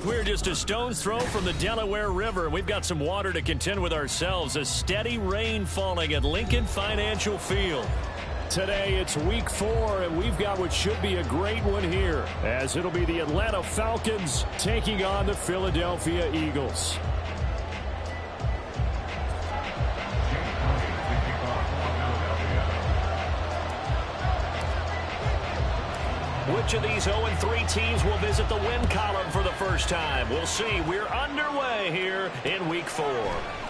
We're just a stone's throw from the Delaware River. We've got some water to contend with ourselves. A steady rain falling at Lincoln Financial Field. Today it's week 4, and we've got what should be a great one here, as it'll be the Atlanta Falcons taking on the Philadelphia Eagles. Which of these 0-3 teams will visit the win column for the first time? We'll see. We're underway here in week 4.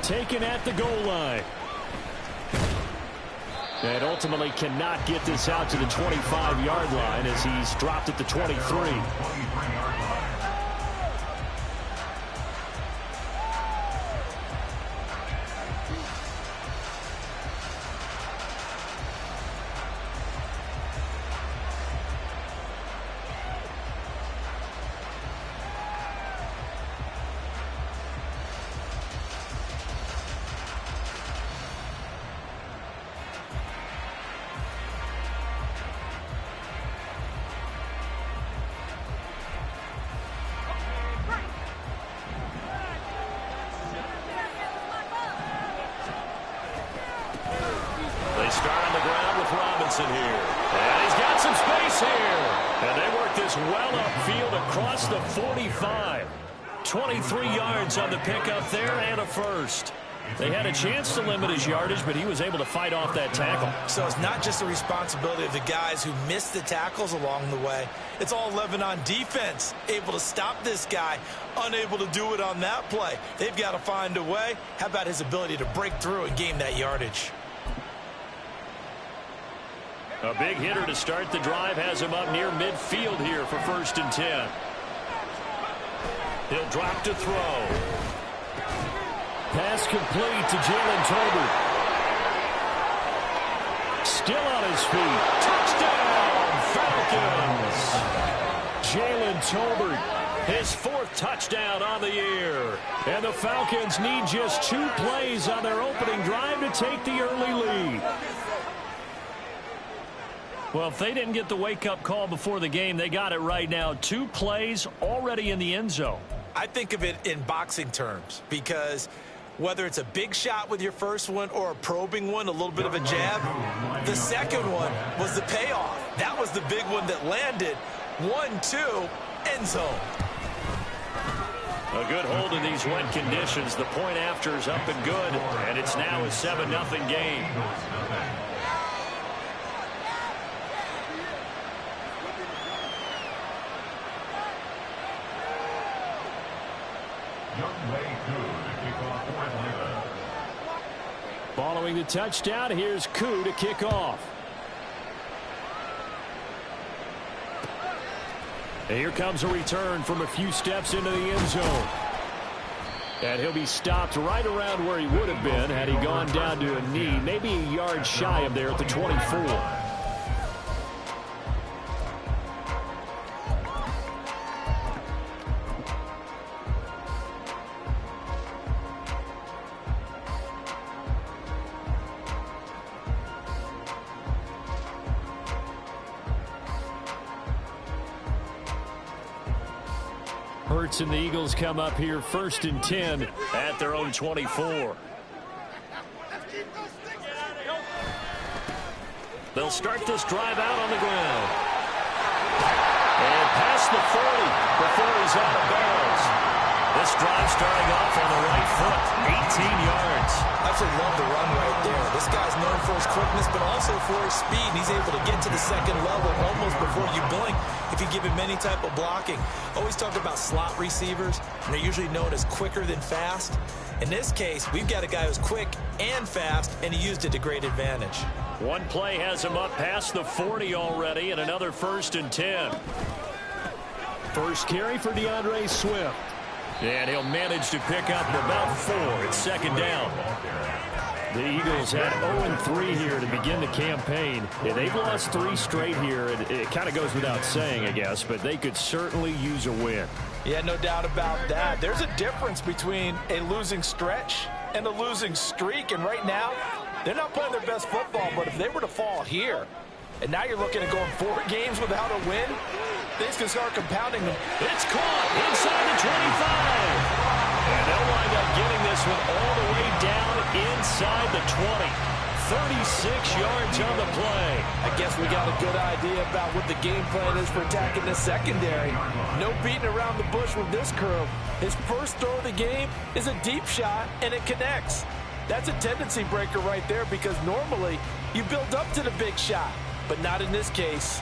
Taken at the goal line. And ultimately cannot get this out to the 25-yard line as he's dropped at the 23. Here. And he's got some space here. And they work this well upfield across the 45. 23 yards on the pickup there and a first. They had a chance to limit his yardage, but he was able to fight off that tackle. So it's not just the responsibility of the guys who missed the tackles along the way. It's all 11 on defense, able to stop this guy, unable to do it on that play. They've got to find a way. How about his ability to break through and gain that yardage? A big hitter to start the drive has him up near midfield here for 1st and 10. He'll drop to throw. Pass complete to Jalen Tolbert. Still on his feet. Touchdown, Falcons! Jalen Tolbert, his 4th touchdown on the year. And the Falcons need just 2 plays on their opening drive to take the early lead. Well, if they didn't get the wake-up call before the game, they got it right now. 2 plays already in the end zone. I think of it in boxing terms because whether it's a big shot with your first one or a probing one, a little bit of a jab, the second one was the payoff. That was the big one that landed. 1-2, end zone. A good hold in these wet conditions. The point after is up and good, and it's now a 7-0 game. Following the touchdown, here's Koo to kick off. And here comes a return from a few steps into the end zone. And he'll be stopped right around where he would have been had he gone down to a knee, maybe a yard shy of there at the 24. Hurts and the Eagles come up here 1st and 10 at their own 24. They'll start this drive out on the ground. And past the 40 before he's out of bounds. This drive starting off on the right foot, 18 yards. I absolutely love the run right there. This guy's known for his quickness, but also for his speed. He's able to get to the second level almost before you blink if you give him any type of blocking. Always talk about slot receivers, and they're usually known as quicker than fast. In this case, we've got a guy who's quick and fast, and he used it to great advantage. One play has him up past the 40 already, and another 1st and 10. First carry for DeAndre Swift. And he'll manage to pick up about 4. It's 2nd down. The Eagles had 0-3 here to begin the campaign. They've lost 3 straight here. It kind of goes without saying, I guess, but they could certainly use a win. Yeah, no doubt about that. There's a difference between a losing stretch and a losing streak, and right now, they're not playing their best football, but if they were to fall here, and now you're looking at going 4 games without a win, things can start compounding them. It's caught inside the 25. And they'll wind up getting this one all the way down inside the 20. 36 yards on the play. I guess we got a good idea about what the game plan is for attacking this secondary. No beating around the bush with this crew. His first throw of the game is a deep shot, and it connects. That's a tendency breaker right there because normally you build up to the big shot, but not in this case.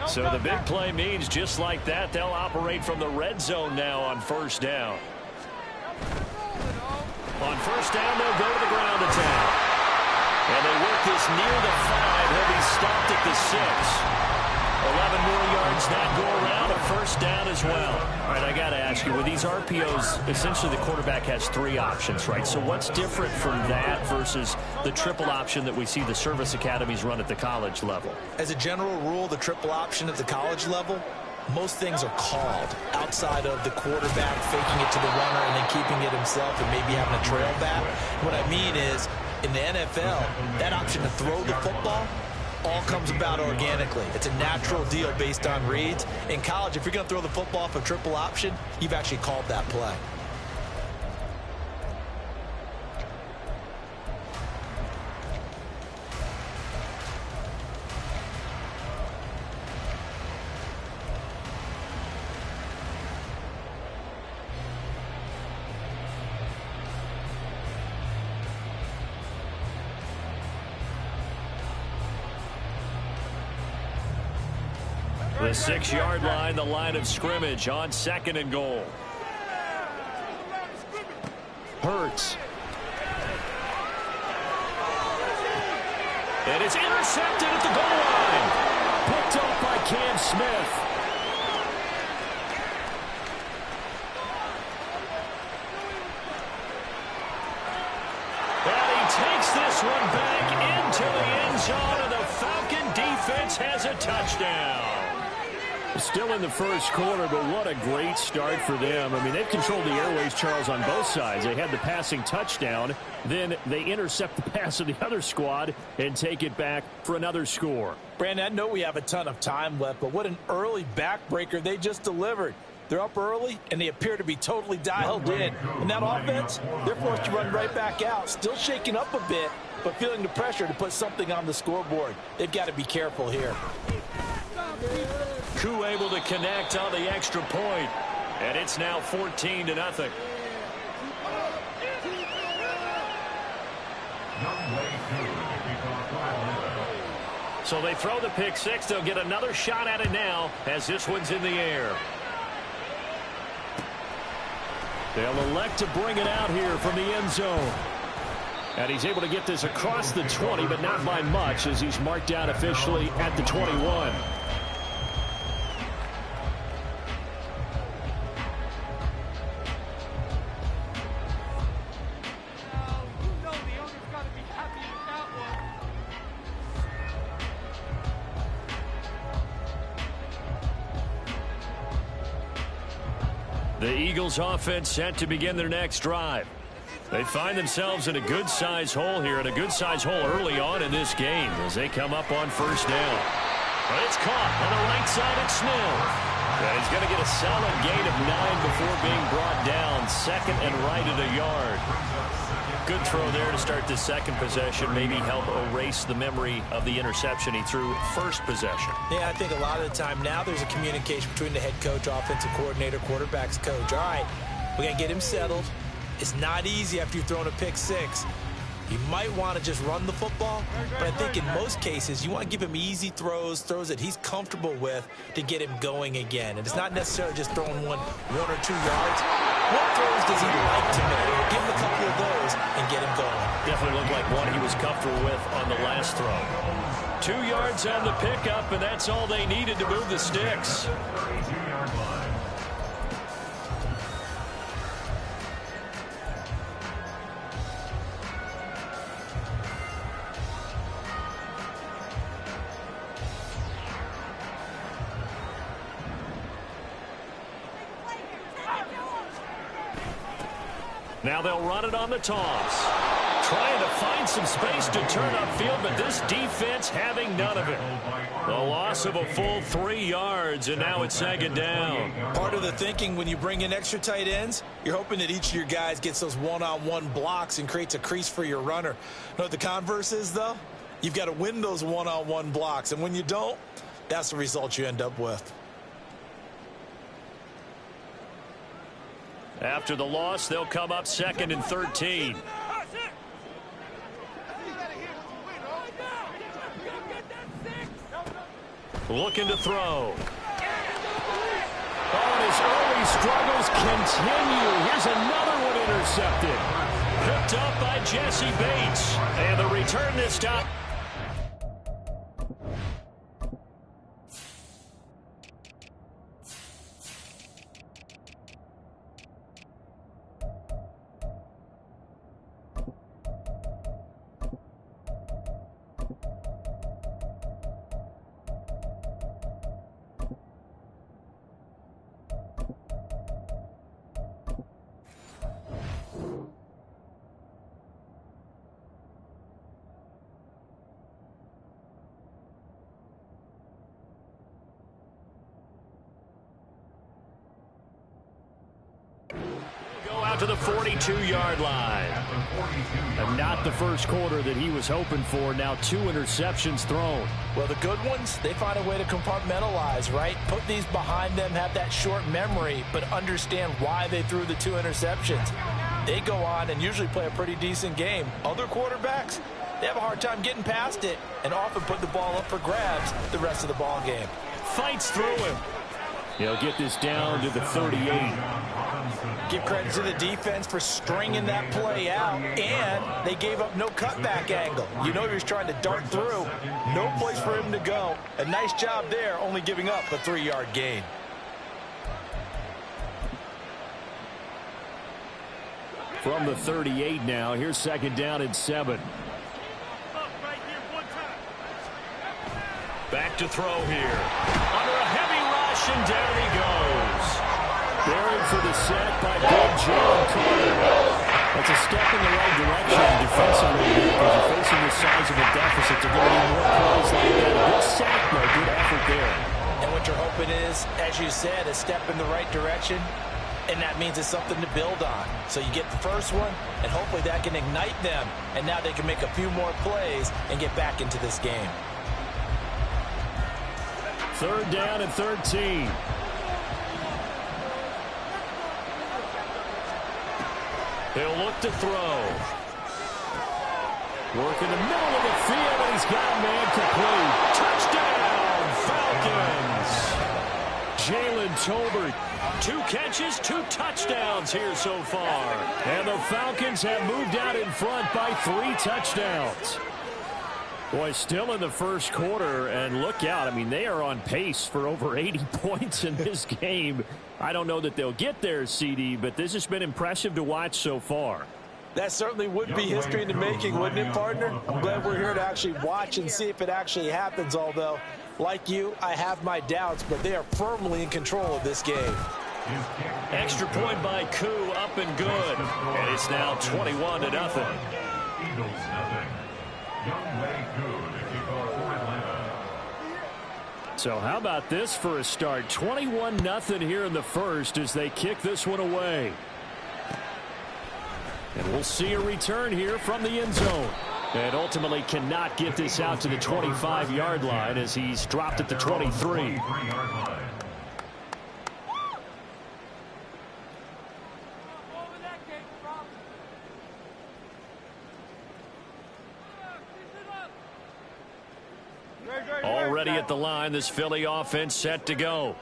So the big play means just like that, they'll operate from the red zone now on first down. On first down, they'll go to the ground attack. And they work this near the 5. He'll be stopped at the 6. 11 more yards that go around, a first down as well. All right, I got to ask you, with these RPOs, essentially the quarterback has 3 options, right? So what's different from that versus the triple option that we see the service academies run at the college level? As a general rule, the triple option at the college level, most things are called outside of the quarterback faking it to the runner and then keeping it himself and maybe having a trail back. What I mean is, in the NFL, that option to throw the football all comes about organically. It's a natural deal based on reads. In college, if you're going to throw the football off a triple option, you've actually called that play. The 6-yard line, the line of scrimmage on 2nd and goal. Hurts. And it's intercepted at the goal line. Picked up by Cam Smith. And he takes this one back into the end zone, and the Falcon defense has a touchdown. Still in the first quarter, but what a great start for them. I mean, they've controlled the airways, Charles, on both sides. They had the passing touchdown. Then they intercept the pass of the other squad and take it back for another score. Brandon, I know we have a ton of time left, but what an early backbreaker they just delivered. They're up early, and they appear to be totally dialed in. And that offense, they're forced to run right back out, still shaking up a bit, but feeling the pressure to put something on the scoreboard. They've got to be careful here. Koo able to connect on the extra point, and it's now 14-0. So they throw the pick six. They'll get another shot at it now as this one's in the air. They'll elect to bring it out here from the end zone. And he's able to get this across the 20, but not by much as he's marked out officially at the 21. The Eagles offense set to begin their next drive. They find themselves in a good-sized hole here, and a good-sized hole early on in this game as they come up on first down. But it's caught on the right side at Smith. And he's going to get a solid gain of 9 before being brought down. 2nd and right at a yard. Good throw there to start the second possession. Maybe help erase the memory of the interception he threw first possession. Yeah, I think a lot of the time now there's a communication between the head coach, offensive coordinator, quarterback's coach. All right, we're going to get him settled. It's not easy after you've thrown a pick six. You might want to just run the football, but I think in most cases you want to give him easy throws that he's comfortable with to get him going again. And it's not necessarily just throwing one or 2 yards. What throws does he like to make? Give him a couple of those and get him going. Definitely looked like one he was comfortable with on the last throw. 2 yards on the pickup, and that's all they needed to move the sticks. Now they'll run it on the toss. trying to find some space to turn upfield, but this defense having none of it. The loss of a full 3 yards, and now it's second down. Part of the thinking when you bring in extra tight ends, you're hoping that each of your guys gets those one-on-one blocks and creates a crease for your runner. You know what the converse is, though? You've got to win those one-on-one blocks, and when you don't, that's the result you end up with. After the loss, they'll come up 2nd and 13. Looking to throw. Oh, and his early struggles continue. Here's another one intercepted. Picked up by Jesse Bates. And the return this time. To the 42-yard line. And not the first quarter that he was hoping for. Now 2 interceptions thrown. Well, the good ones, they find a way to compartmentalize, right? Put these behind them, have that short memory, but understand why they threw the 2 interceptions. They go on and usually play a pretty decent game. Other quarterbacks, they have a hard time getting past it and often put the ball up for grabs the rest of the ball game. Fights through him. He'll get this down to the 38. Give credit to the defense for stringing that play out, and they gave up no cutback angle. You know he was trying to dart through. No place for him to go. A nice job there, only giving up a 3-yard gain. From the 38 now, here's 2nd down and 7. Back to throw here. Under a heavy rush, and down he goes. Buried for the set by Big John Carter. That's a step in the right direction defensively because you're facing the size of a deficit to go in more plays like that. Good sack, though. Good effort there. And what you're hoping is, as you said, a step in the right direction, and that means it's something to build on. So you get the first one, and hopefully that can ignite them, and now they can make a few more plays and get back into this game. 3rd down and 13. He'll look to throw. Work in the middle of the field, and he's got a man complete. Touchdown, Falcons. Jalen Tolbert, 2 catches, 2 touchdowns here so far. And the Falcons have moved out in front by 3 touchdowns. Boy, still in the first quarter, and look out. I mean, they are on pace for over 80 points in this game. I don't know that they'll get there, CD, but this has been impressive to watch so far. That certainly would be history in the making, wouldn't it, partner? I'm glad we're here to actually watch and see if it actually happens, although, like you, I have my doubts, but they are firmly in control of this game. Extra point by Koo, up and good. And it's now 21-0. Eagles nothing. So how about this for a start? 21-0 here in the first as they kick this one away. And we'll see a return here from the end zone. And ultimately cannot get this out to the 25-yard line as he's dropped at the 23. Already at the line, this Philly offense set to go.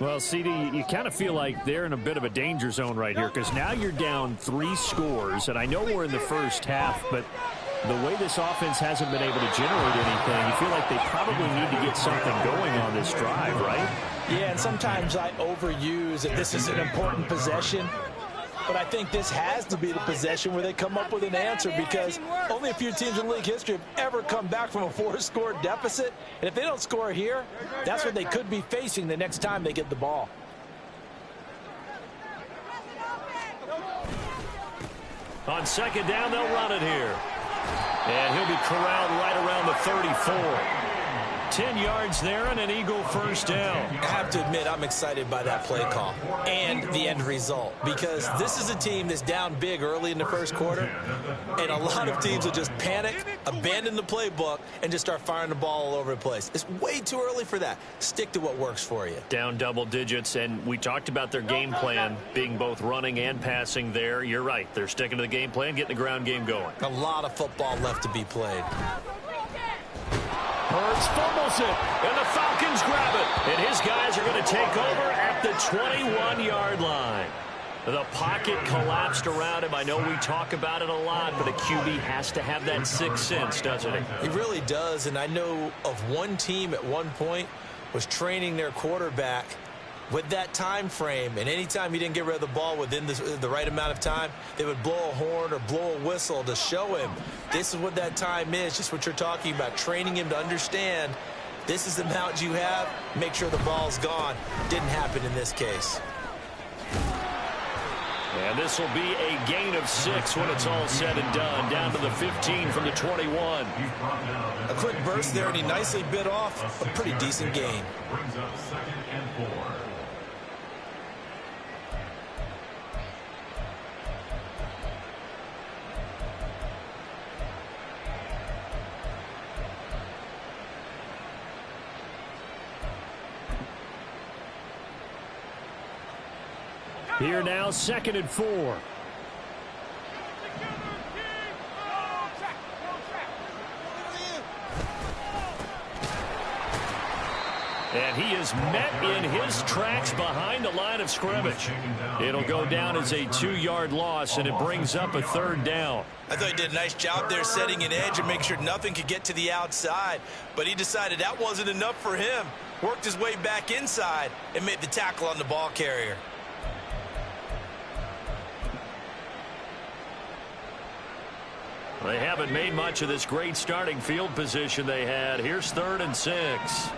Well, CD, you kind of feel like they're in a bit of a danger zone right here because now you're down 3 scores, and I know we're in the first half, but the way this offense hasn't been able to generate anything, you feel like they probably need to get something going on this drive, right? Yeah, and sometimes I overuse that this is an important possession. But I think this has to be the possession where they come up with an answer because only a few teams in league history have ever come back from a 4-score deficit. And if they don't score here, that's what they could be facing the next time they get the ball. On second down, they'll run it here. And he'll be corralled right around the 34. 10 yards there and an Eagle first down. I have to admit, I'm excited by that play call and the end result, because this is a team that's down big early in the first quarter, and a lot of teams will just panic, abandon the playbook, and just start firing the ball all over the place. It's way too early for that. Stick to what works for you. Down double digits, and we talked about their game plan being both running and passing there. You're right. They're sticking to the game plan, getting the ground game going. A lot of football left to be played. Hurts fumbles it, and the Falcons grab it. And his guys are going to take over at the 21-yard line. The pocket collapsed around him. I know we talk about it a lot, but a QB has to have that sixth sense, doesn't he? He really does, and I know of one team at one point was training their quarterback with that time frame, and anytime he didn't get rid of the ball within the right amount of time, they would blow a horn or blow a whistle to show him this is what that time is, just what you're talking about, training him to understand this is the amount you have, make sure the ball's gone. Didn't happen in this case. And this will be a gain of 6 when it's all said and done, down to the 15 from the 21. A quick burst there, and he nicely bit off a pretty decent gain. Brings up 2nd and 4. Here now, 2nd and 4. And he is met in his tracks behind the line of scrimmage. It'll go down as a 2-yard loss, and it brings up a 3rd down. I thought he did a nice job there setting an edge and make sure nothing could get to the outside. But he decided that wasn't enough for him. Worked his way back inside and made the tackle on the ball carrier. They haven't made much of this great starting field position they had. Here's 3rd and 6.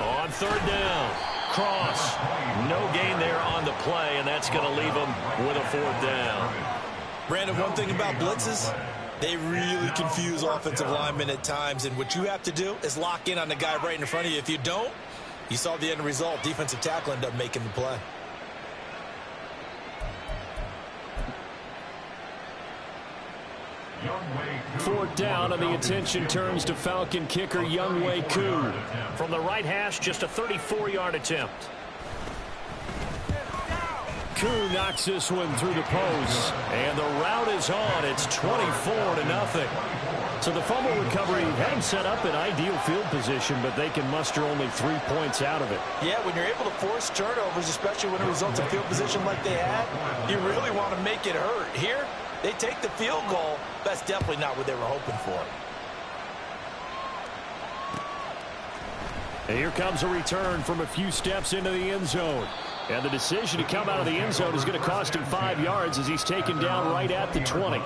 On 3rd down, cross. No gain there on the play, and that's going to leave them with a 4th down. Brandon, one thing about blitzes, they really confuse offensive linemen at times, and what you have to do is lock in on the guy right in front of you. If you don't, you saw the end result. Defensive tackle ended up making the play. Fourth down, and the attention turns to Falcon kicker Younghoe Koo. From the right hash, just a 34-yard attempt. Koo knocks this one through the post, and the route is on. It's 24-0. So the fumble recovery had them set up in ideal field position, but they can muster only 3 points out of it. Yeah, when you're able to force turnovers, especially when it results in field position like they had, you really want to make it hurt. Here, they take the field goal. That's definitely not what they were hoping for. And here comes a return from a few steps into the end zone. And the decision to come out of the end zone is going to cost him 5 yards as he's taken down right at the 20.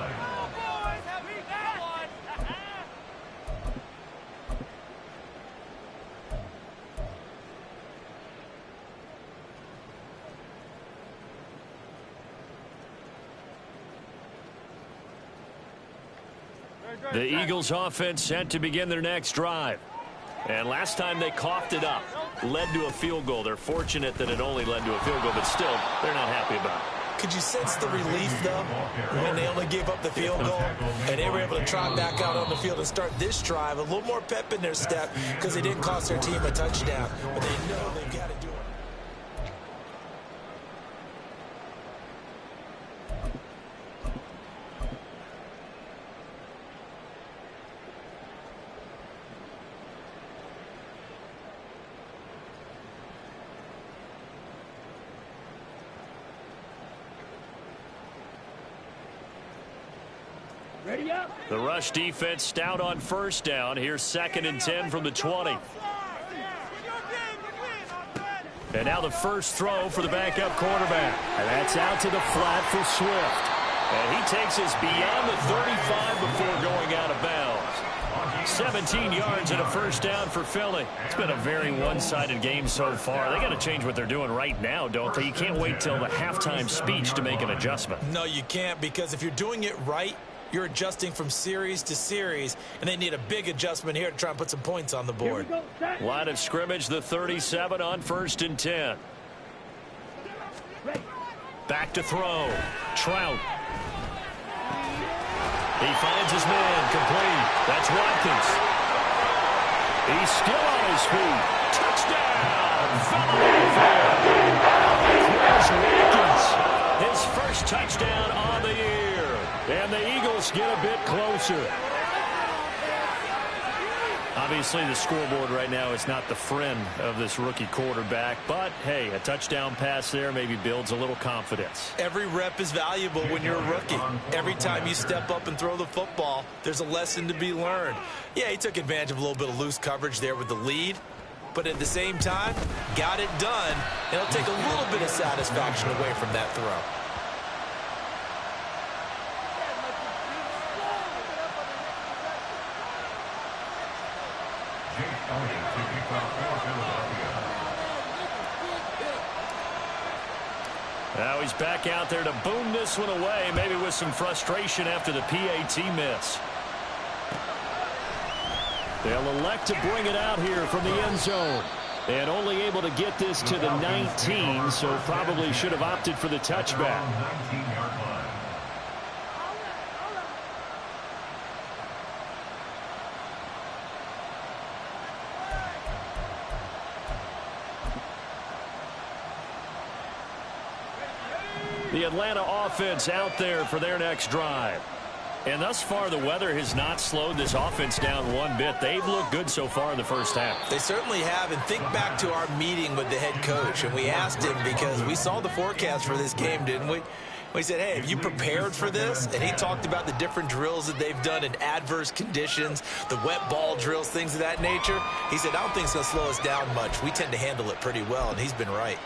The Eagles offense set to begin their next drive. And last time they coughed it up, led to a field goal. They're fortunate that it only led to a field goal, but still, they're not happy about it. Could you sense the relief, though, when they only gave up the field goal and they were able to trot back out on the field and start this drive? A little more pep in their step because they didn't cost their team a touchdown, but they know they've got to do it. The rush defense stout on first down. Here's 2nd and 10 from the 20. And now the first throw for the backup quarterback. And that's out to the flat for Swift. And he takes us beyond the 35 before going out of bounds. 17 yards and a first down for Philly. It's been a very one-sided game so far. They got to change what they're doing right now, don't they? You can't wait till the halftime speech to make an adjustment. No, you can't, because if you're doing it right, you're adjusting from series to series, and they need a big adjustment here to try and put some points on the board. Line of scrimmage, the 37 on 1st and 10. Back to throw. Trout. He finds his man, complete. That's Watkins. He's still on his feet. Touchdown! Philadelphia! Here's Watkins. His first touchdown on the year. And the Eagles get a bit closer. Obviously, the scoreboard right now is not the friend of this rookie quarterback. But, hey, a touchdown pass there maybe builds a little confidence. Every rep is valuable when you're a rookie. Every time you step up and throw the football, there's a lesson to be learned. Yeah, he took advantage of a little bit of loose coverage there with the lead. But at the same time, got it done. And it'll take a little bit of satisfaction away from that throw. Now he's back out there to boom this one away, maybe with some frustration after the PAT miss. They'll elect to bring it out here from the end zone. And only able to get this to the 19, so probably should have opted for the touchback. The Atlanta offense out there for their next drive. And thus far, the weather has not slowed this offense down one bit. They've looked good so far in the first half. They certainly have. And think back to our meeting with the head coach. And we asked him, because we saw the forecast for this game, didn't we? We said, hey, have you prepared for this? And he talked about the different drills that they've done in adverse conditions, the wet ball drills, things of that nature. He said, I don't think it's going to slow us down much. We tend to handle it pretty well, and he's been right.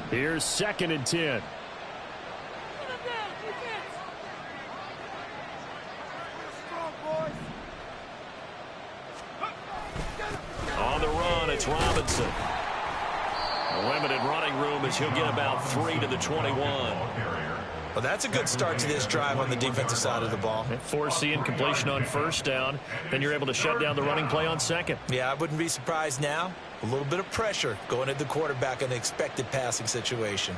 Here's 2nd and 10. On the run, it's Robinson. A limited running room as he'll get about 3 to the 21. Well, that's a good start to this drive on the defensive side of the ball. Forcing completion on 1st down. Then you're able to shut down the running play on 2nd. Yeah, I wouldn't be surprised now. A little bit of pressure going at the quarterback in an expected passing situation.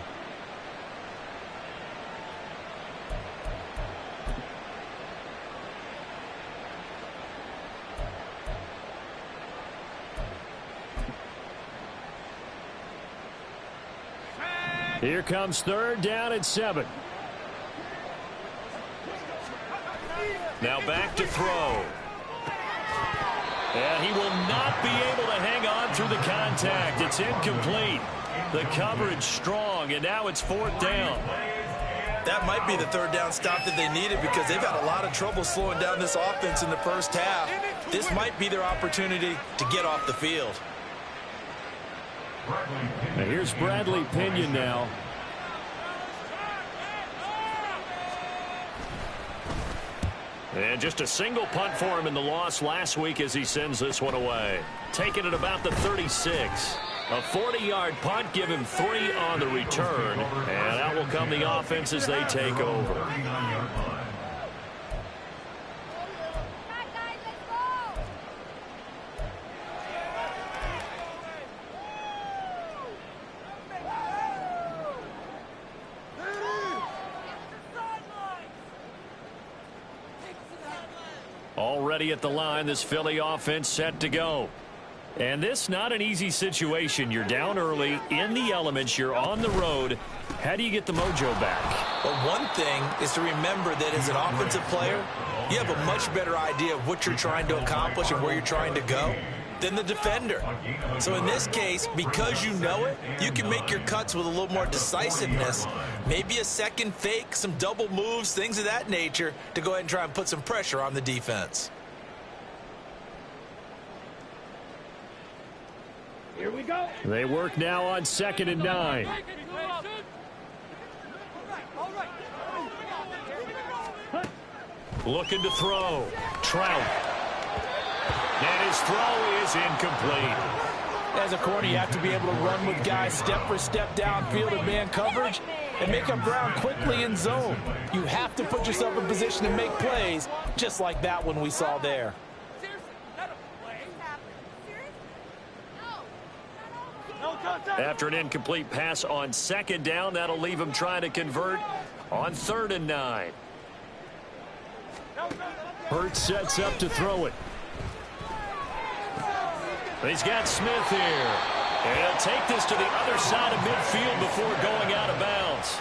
Here comes 3rd down and 7. Now back to throw. And he will not be able to hang on through the contact. It's incomplete. The coverage strong, and now it's 4th down. That might be the 3rd down stop that they needed, because they've had a lot of trouble slowing down this offense in the first half. This might be their opportunity to get off the field. Now here's Bradley Pinion now. And just a single punt for him in the loss last week as he sends this one away. Taking it about the 36. A 40-yard punt, give him 3 on the return. And out will come the offense as they take over. Already at the line, this Philly offense set to go. And this not an easy situation. You're down early, in the elements, you're on the road. How do you get the mojo back? Well, one thing is to remember that as an offensive player, you have a much better idea of what you're trying to accomplish and where you're trying to go than the defender. So in this case, because you know it, you can make your cuts with a little more decisiveness. Maybe a second fake, some double moves, things of that nature to go ahead and try and put some pressure on the defense. Here we go. They work now on 2nd and 9. Looking to throw. Trout. And his throw is incomplete. As a corner, you have to be able to run with guys step for step downfield in man coverage and make up ground quickly in zone. You have to put yourself in position to make plays, just like that one we saw there. After an incomplete pass on second down, that'll leave him trying to convert on 3rd and 9. Hurts sets up to throw it. He's got Smith here. And he'll take this to the other side of midfield before going out of bounds.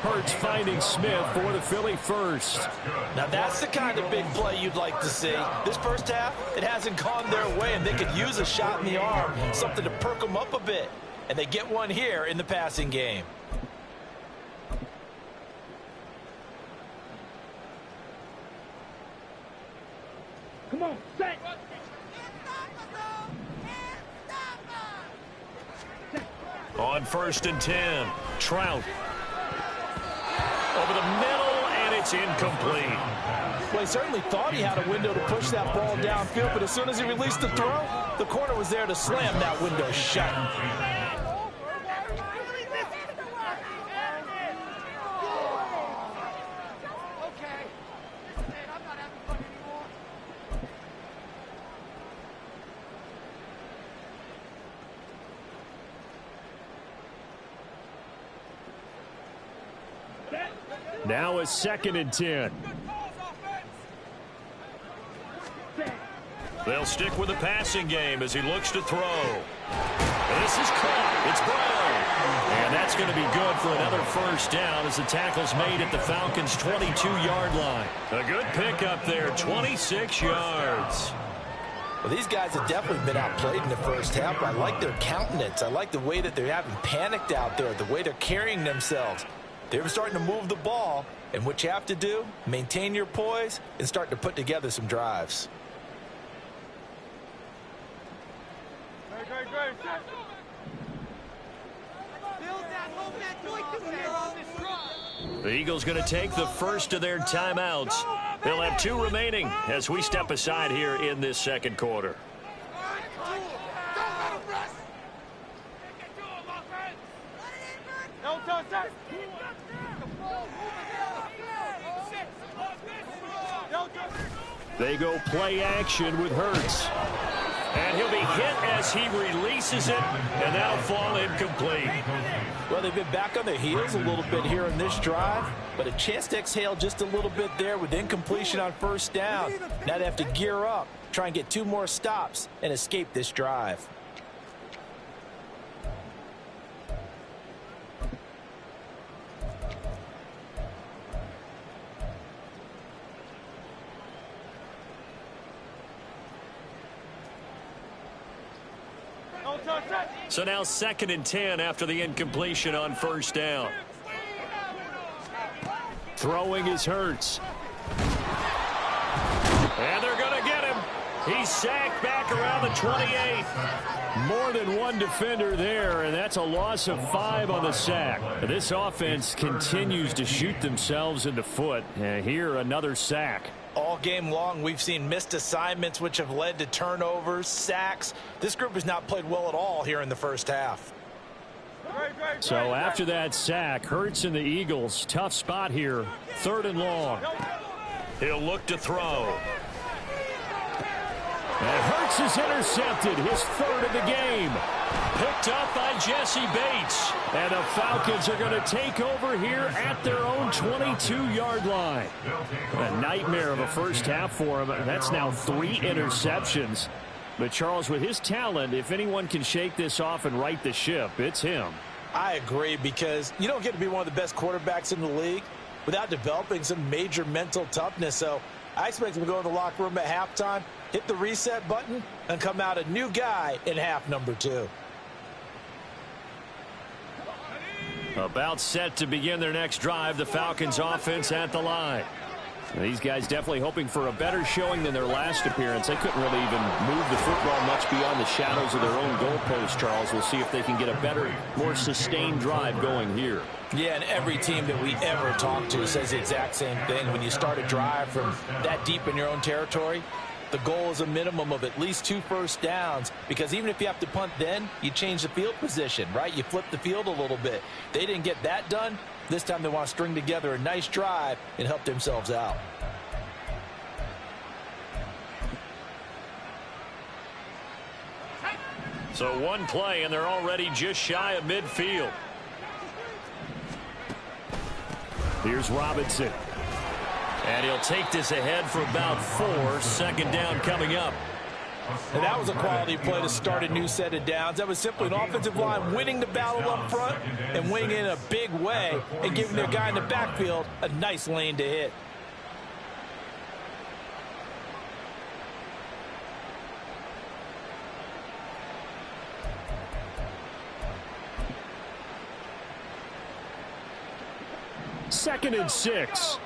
Hurts finding Smith for the Philly first. Now that's the kind of big play you'd like to see. This first half, it hasn't gone their way, and they could use a shot in the arm, something to perk them up a bit. And they get one here in the passing game. Come on, set. On 1st and 10, Trout. Over the middle, and it's incomplete. Well, he certainly thought he had a window to push that ball downfield, but as soon as he released the throw, the corner was there to slam that window shut. Now a 2nd and 10. They'll stick with the passing game as he looks to throw. This is caught. It's Brown. And that's going to be good for another first down as the tackle's made at the Falcons' 22-yard line. A good pickup there, 26 yards. Well, these guys have definitely been outplayed in the first half. I like their countenance. I like the way that they haven't panicked out there, the way they're carrying themselves. They're starting to move the ball, and what you have to do, maintain your poise and start to put together some drives. The Eagles going to take the first of their timeouts. They'll have 2 remaining as we step aside here in this second quarter. They go play action with Hurts. And he'll be hit as he releases it, and that'll fall incomplete. Well, they've been back on their heels a little bit here in this drive, but a chance to exhale just a little bit there with incompletion on first down. Now they have to gear up, try and get 2 more stops, and escape this drive. So now 2nd and 10 after the incompletion on first down. Throwing is Hurts. And they're going to get him. He's sacked back around the 28. More than one defender there, and that's a loss of 5 on the sack. This offense continues to shoot themselves in the foot. And here, another sack. All game long, we've seen missed assignments which have led to turnovers, sacks. This group has not played well at all here in the first half. So after that sack, Hurts and the Eagles, tough spot here, 3rd and long. He'll look to throw. And Hurts is intercepted, his 3rd of the game. Picked up by Jesse Bates. And the Falcons are going to take over here at their own 22-yard line. A nightmare of a first half for him. That's now 3 interceptions. But Charles, with his talent, if anyone can shake this off and right the ship, it's him. I agree, because you don't get to be one of the best quarterbacks in the league without developing some major mental toughness. So I expect him to go in the locker room at halftime, hit the reset button, and come out a new guy in half number 2. About set to begin their next drive, the Falcons offense at the line. These guys definitely hoping for a better showing than their last appearance. They couldn't really even move the football much beyond the shadows of their own goalpost, Charles. We'll see if they can get a better, more sustained drive going here. Yeah, and every team that we ever talk to says the exact same thing. When you start a drive from that deep in your own territory, the goal is a minimum of at least 2 first downs, because even if you have to punt then, you change the field position, right? You flip the field a little bit. They didn't get that done. This time they want to string together a nice drive and help themselves out. So one play, and they're already just shy of midfield. Here's Robinson. And he'll take this ahead for about 4. Second down coming up. And that was a quality play to start a new set of downs. That was simply an offensive line winning the battle up front and winning in a big way and giving their guy in the backfield a nice lane to hit. Second and 6.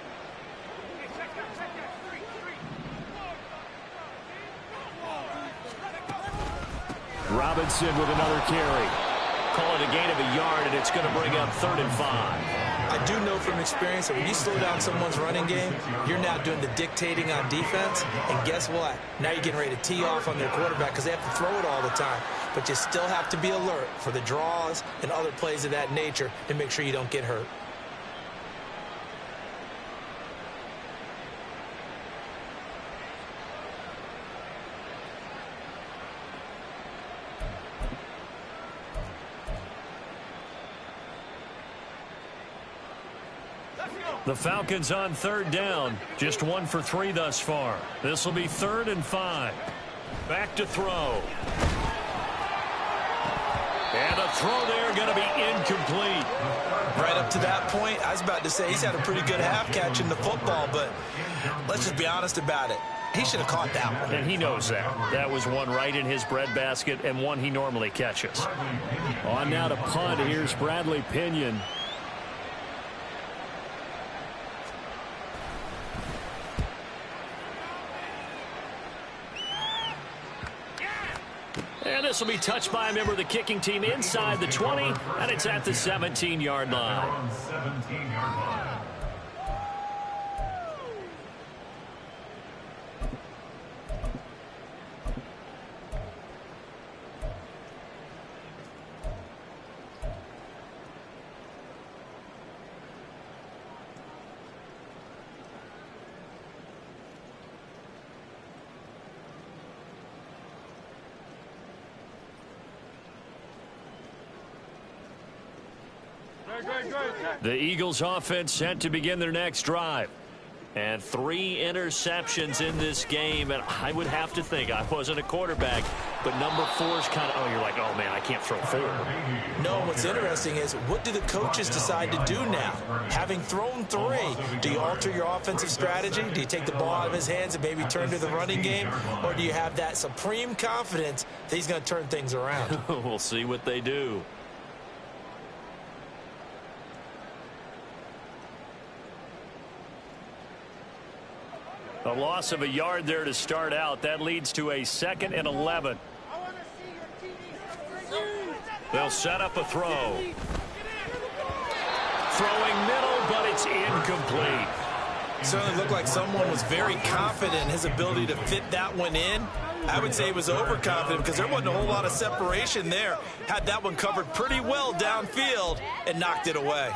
Robinson with another carry. Call it a gain of a yard, and it's going to bring up 3rd and 5. I do know from experience that when you slow down someone's running game, you're now doing the dictating on defense. And guess what? Now you're getting ready to tee off on their quarterback because they have to throw it all the time. But you still have to be alert for the draws and other plays of that nature and make sure you don't get hurt. The Falcons on 3rd down. Just 1 for 3 thus far. This will be 3rd and 5. Back to throw. And a throw there going to be incomplete. Right up to that point, I was about to say he's had a pretty good half catching the football, but let's just be honest about it. He should have caught that one. And he knows that. That was one right in his breadbasket and one he normally catches. On now to punt. Here's Bradley Pinion. And this will be touched by a member of the kicking team inside the 20, and it's at the 17-yard line. 17-yard line. The Eagles offense set to begin their next drive. And 3 interceptions in this game. And I would have to think, I wasn't a quarterback, but number 4 is kind of, oh, you're like, oh, man, I can't throw 4. No, what's interesting is, what do the coaches decide to do now? Having thrown 3, do you alter your offensive strategy? Do you take the ball out of his hands and maybe turn to the running game? Or do you have that supreme confidence that he's going to turn things around? We'll see what they do. A loss of a yard there to start out. That leads to a 2nd and 11. They'll set up a throw. Throwing middle, but it's incomplete. Certainly looked like someone was very confident in his ability to fit that one in. I would say he was overconfident because there wasn't a whole lot of separation there. Had that one covered pretty well downfield and knocked it away.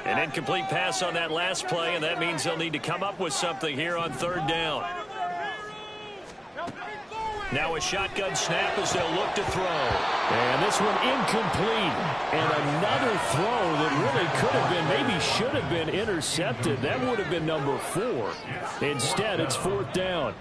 An incomplete pass on that last play, and that means they'll need to come up with something here on 3rd down. Now a shotgun snap as they'll look to throw. And this one incomplete. And another throw that really could have been, maybe should have been intercepted. That would have been number 4. Instead, it's 4th down.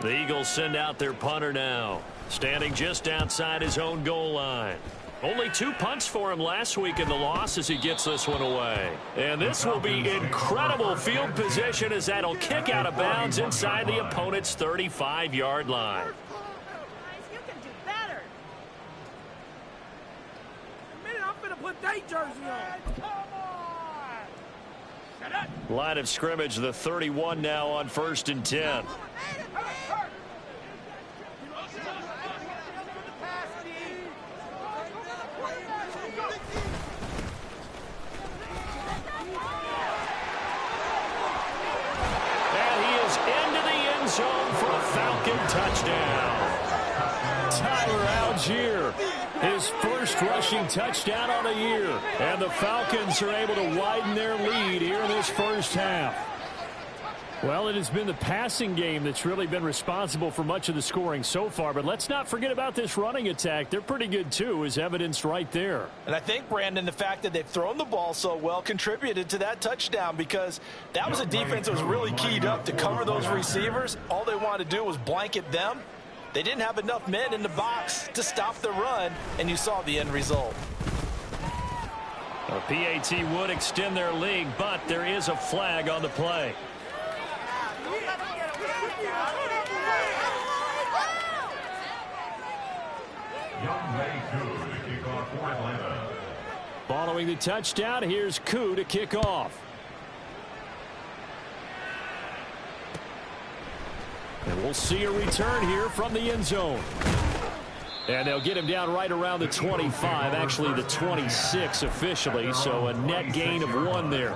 The Eagles send out their punter now, standing just outside his own goal line. Only 2 punts for him last week in the loss as he gets this one away. And this will be incredible field position as that'll kick out of bounds inside the opponent's 35-yard line. Line of scrimmage, the 31 now on 1st and 10. Zone for a Falcon touchdown. Tyler Algier, his first rushing touchdown on the year. And the Falcons are able to widen their lead here in this first half. Well, it has been the passing game that's really been responsible for much of the scoring so far. But let's not forget about this running attack. They're pretty good, too, as evidenced right there. And I think, Brandon, the fact that they've thrown the ball so well contributed to that touchdown, because that was a defense that was really keyed up to cover those receivers. All they wanted to do was blanket them. They didn't have enough men in the box to stop the run, and you saw the end result. A PAT would extend their lead, but there is a flag on the play. Following the touchdown, here's Koo to kick off. And we'll see a return here from the end zone. And they'll get him down right around the 25, actually the 26 officially, so a net gain of 1 there.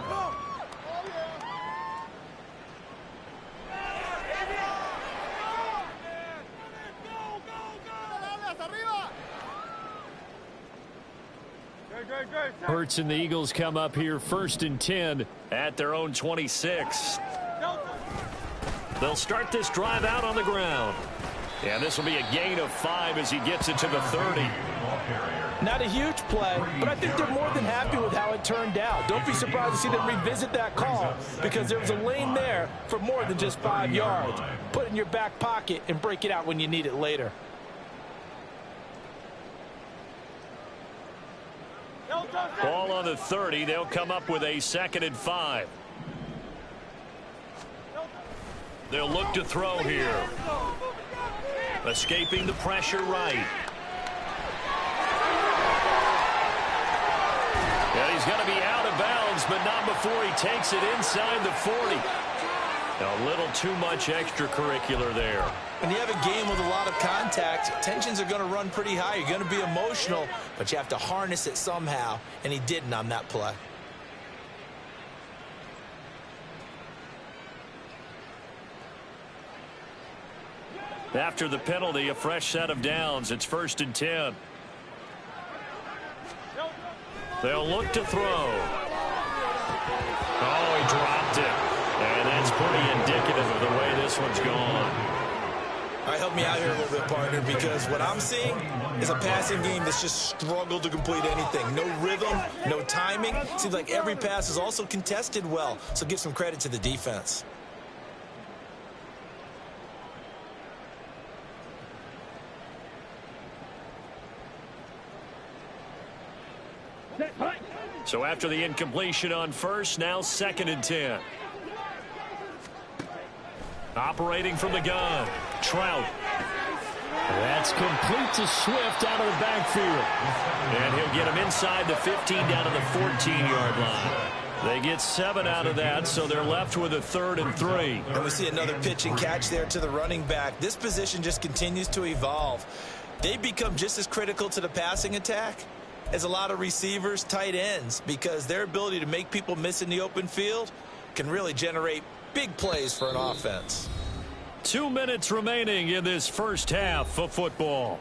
Hurts and the Eagles come up here 1st and 10 at their own 26. They'll start this drive out on the ground. And this will be a gain of 5 as he gets it to the 30. Not a huge play, but I think they're more than happy with how it turned out. Don't be surprised to see them revisit that call, because there was a lane there for more than just 5 yards. Put it in your back pocket and break it out when you need it later. Ball on the 30. They'll come up with a 2nd and 5. They'll look to throw here. Escaping the pressure right. Yeah, he's going to be out of bounds, but not before he takes it inside the 40. A little too much extracurricular there. When you have a game with a lot of contact, tensions are going to run pretty high. You're going to be emotional, but you have to harness it somehow, and he didn't on that play. After the penalty, a fresh set of downs. It's 1st and 10. They'll look to throw. Oh, he dropped it. And that's pretty indicative of the way this one's gone. All right, help me out here a little bit, partner, because what I'm seeing is a passing game that's just struggled to complete anything. No rhythm, no timing. Seems like every pass is also contested well, so give some credit to the defense. So after the incompletion on 1st, now 2nd and 10. Operating from the gun, Trout. That's complete to Swift out of the backfield. And he'll get him inside the 15 down to the 14-yard line. They get 7 out of that, so they're left with a 3rd and 3. And we see another pitch and catch there to the running back. This position just continues to evolve. They become just as critical to the passing attack as a lot of receivers, tight ends, because their ability to make people miss in the open field can really generate big plays for an offense. 2 minutes remaining in this first half of football.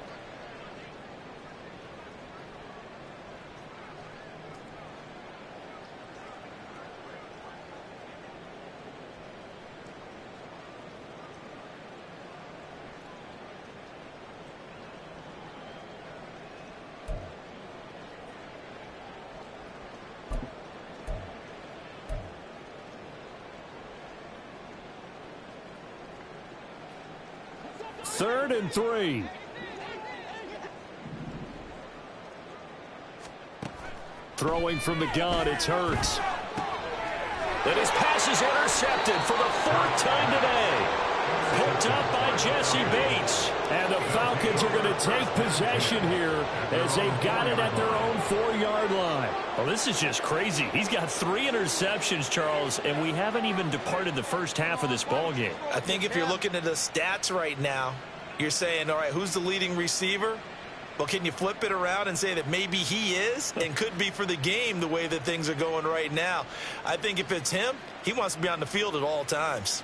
Third and 3. Throwing from the gun, it's Hurts. And his pass is intercepted for the 4th time today. Hooked up by Jesse Bates. And the Falcons are going to take possession here as they've got it at their own 4-yard line. Well, this is just crazy. He's got 3 interceptions, Charles, and we haven't even departed the first half of this ball game. I think if you're looking at the stats right now, you're saying, all right, who's the leading receiver? Well, can you flip it around and say that maybe he is and could be for the game the way that things are going right now? I think if it's him, he wants to be on the field at all times.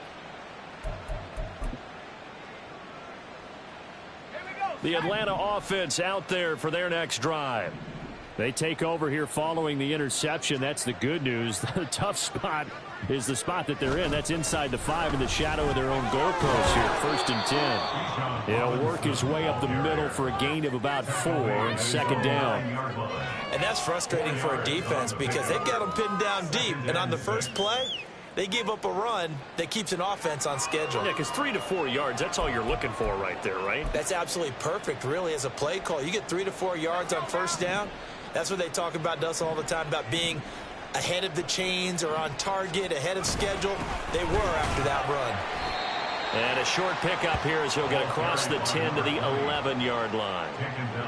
The Atlanta offense out there for their next drive. They take over here following the interception. That's the good news. The tough spot is the spot that they're in. That's inside the 5 in the shadow of their own goalpost here. 1st and 10. It'll work his way up the middle for a gain of about 4 and 2nd down. And that's frustrating for a defense because they've got them pinned down deep. And on the first play, they gave up a run that keeps an offense on schedule. Yeah, because 3 to 4 yards, that's all you're looking for right there, right? That's absolutely perfect, really, as a play call. You get 3 to 4 yards on first down. That's what they talk about us all the time, about being ahead of the chains or on target, ahead of schedule. They were after that run. And a short pickup here as he'll get across the 10 to the 11-yard line.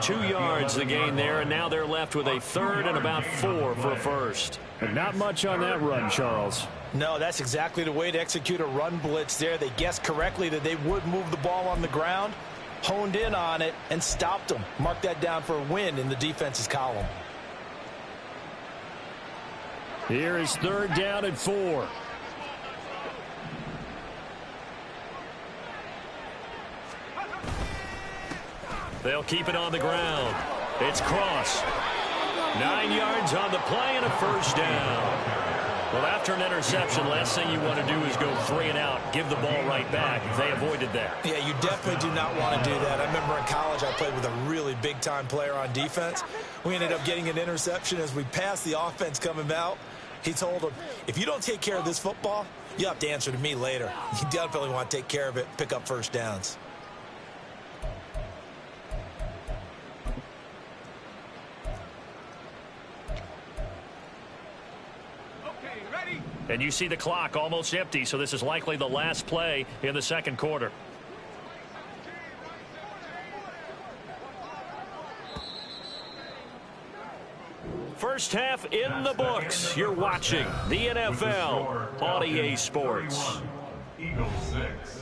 2 yards the gain there, and now they're left with a 3rd and about 4 for a first. And not much on that run, Charles. No, that's exactly the way to execute a run blitz there. They guessed correctly that they would move the ball on the ground, honed in on it, and stopped them. Mark that down for a win in the defense's column. Here is 3rd down and 4. They'll keep it on the ground. It's Cross. 9 yards on the play and a first down. Well, after an interception, last thing you want to do is go 3 and out, give the ball right back. They avoided that. Yeah, you definitely do not want to do that. I remember in college I played with a really big-time player on defense. We ended up getting an interception as we passed the offense coming out. He told him, if you don't take care of this football, you have to answer to me later. You definitely want to take care of it, pick up first downs. And you see the clock almost empty, so this is likely the last play in the 2nd quarter. First half in the books. You're watching the NFL on EA Sports. Eagles 6.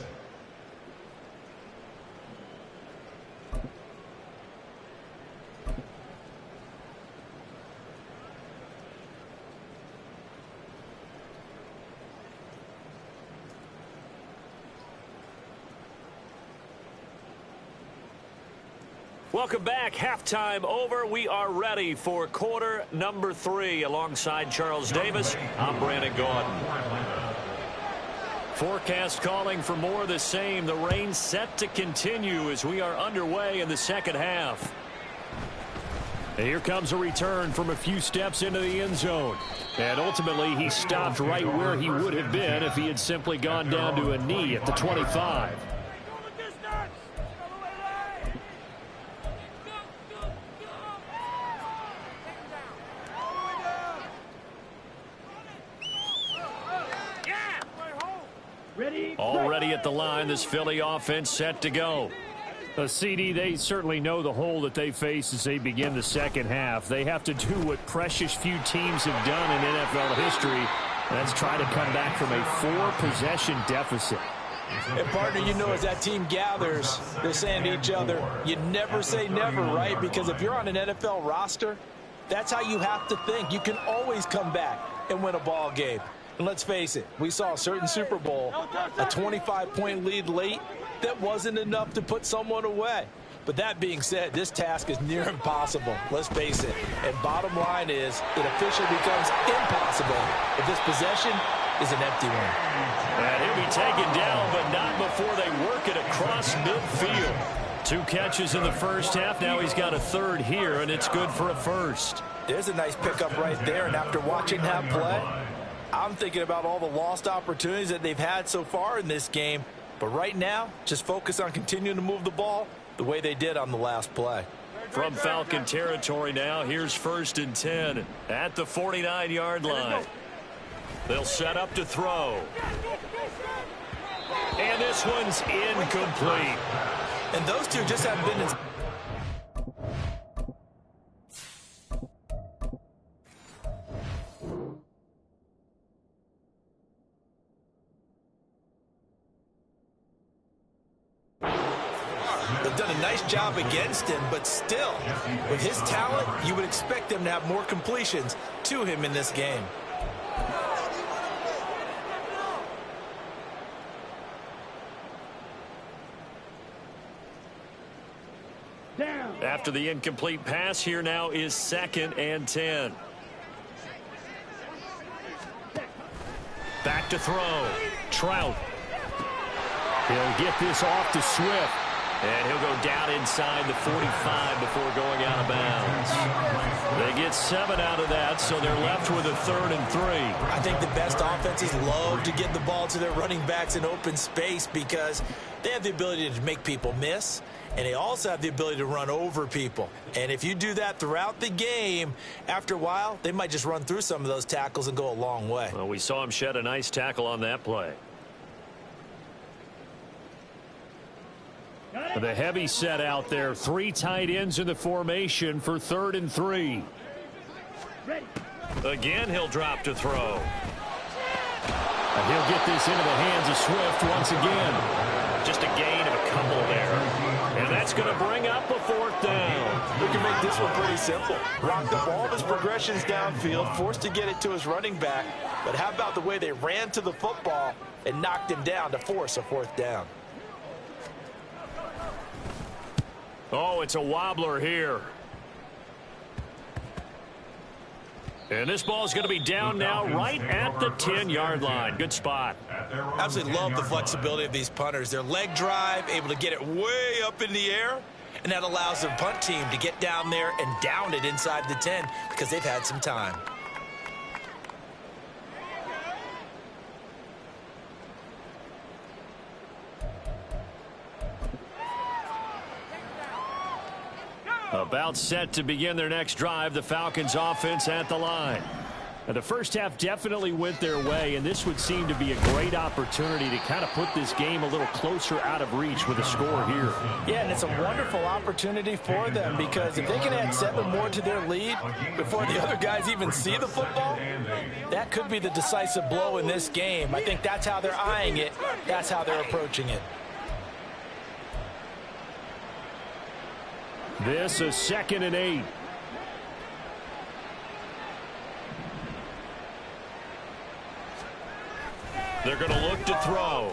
Welcome back. Halftime over. We are ready for quarter number 3. Alongside Charles Davis, I'm Brandon Gaudin. Forecast calling for more of the same. The rain set to continue as we are underway in the 2nd half. And here comes a return from a few steps into the end zone. And ultimately, he stopped right where he would have been if he had simply gone down to a knee at the 25. Already at the line, this Philly offense set to go. CD, they certainly know the hole that they face as they begin the 2nd half. They have to do what precious few teams have done in NFL history. That's try to come back from a 4-possession deficit. And partner, you know, as that team gathers, they're saying to each other, you never say never, right? Because if you're on an NFL roster, that's how you have to think. You can always come back and win a ball game. And let's face it, we saw a certain Super Bowl, a 25-point lead late, that wasn't enough to put someone away. But that being said, this task is near impossible. Let's face it. And bottom line is, it officially becomes impossible if this possession is an empty one. And he'll be taken down, but not before they work it across midfield. 2 catches in the first half. Now he's got a 3rd here, and it's good for a first. There's a nice pickup right there. And after watching that play, I'm thinking about all the lost opportunities that they've had so far in this game. But right now, just focus on continuing to move the ball the way they did on the last play. From Falcon territory now, here's 1st and 10 at the 49-yard line. They'll set up to throw. And this one's incomplete. And those two just haven't been in... They've done a nice job against him, but still, with his talent, you would expect them to have more completions to him in this game. After the incomplete pass, here now is 2nd and 10. Back to throw. Trout. He'll get this off to Swift. And he'll go down inside the 45 before going out of bounds. They get 7 out of that, so they're left with a 3rd and 3. I think the best offenses love to get the ball to their running backs in open space because they have the ability to make people miss, and they also have the ability to run over people. And if you do that throughout the game, after a while, they might just run through some of those tackles and go a long way. Well, we saw him shed a nice tackle on that play. The heavy set out there. 3 tight ends in the formation for 3rd and 3. Again, he'll drop to throw. And he'll get this into the hands of Swift once again. Just a gain of a couple there. And that's going to bring up a 4th down. We can make this one pretty simple. Rocked up all of his progressions downfield, forced to get it to his running back. But how about the way they ran to the football and knocked him down to force a 4th down? Oh, it's a wobbler here. And this ball is going to be down now right at the 10-yard line. Good spot. Absolutely love the flexibility of these punters. Their leg drive, able to get it way up in the air, and that allows their punt team to get down there and down it inside the 10 because they've had some time. About set to begin their next drive, the Falcons offense at the line. Now, the first half definitely went their way, and this would seem to be a great opportunity to kind of put this game a little closer out of reach with a score here. Yeah, and it's a wonderful opportunity for them because if they can add 7 more to their lead before the other guys even see the football, that could be the decisive blow in this game. I think that's how they're eyeing it. That's how they're approaching it. This is 2nd and 8. They're going to look to throw.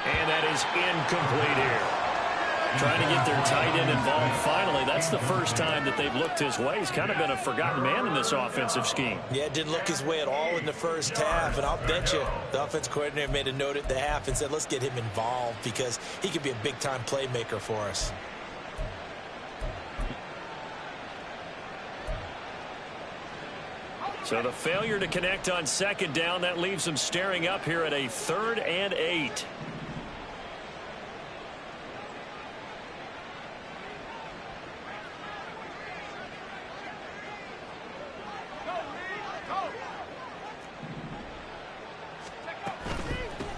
And that is incomplete here. Trying to get their tight end involved finally. That's the first time that they've looked his way. He's kind of been a forgotten man in this offensive scheme. Yeah, it didn't look his way at all in the first half. And I'll bet you the offense coordinator made a note at the half and said, let's get him involved because he could be a big-time playmaker for us. So the failure to connect on 2nd down, that leaves them staring up here at a 3rd and 8.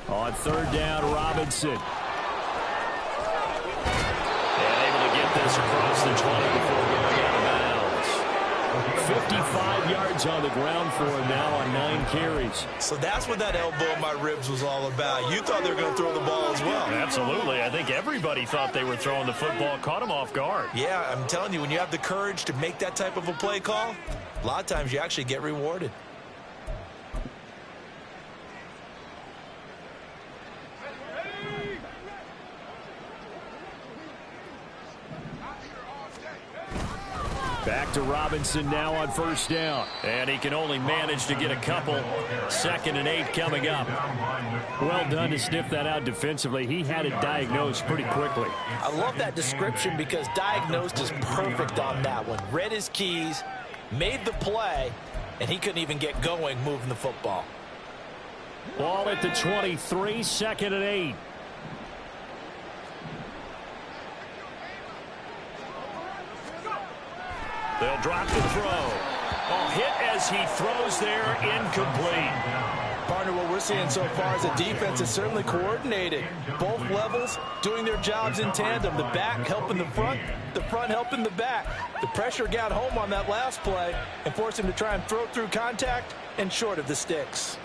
On 3rd down, Robinson. And able to get this across the 20 before going out of bounds. 55 yards on the ground for him now on 9 carries. So that's what that elbow in my ribs was all about. You thought they were going to throw the ball as well. Absolutely. I think everybody thought they were throwing the football. Caught him off guard. Yeah, I'm telling you, when you have the courage to make that type of a play call, a lot of times you actually get rewarded. Back to Robinson now on 1st down. And he can only manage to get a couple. 2nd and 8 coming up. Well done to sniff that out defensively. He had it diagnosed pretty quickly. I love that description because diagnosed is perfect on that one. Read his keys, made the play, and he couldn't even get going moving the football. Ball at the 23, 2nd and 8. They'll drop the throw. Oh, hit as he throws there, incomplete. Partner, Garner, what we're seeing so far is the defense is certainly coordinated. Both levels doing their jobs in tandem. The back helping the front helping the back. The pressure got home on that last play and forced him to try and throw through contact and short of the sticks.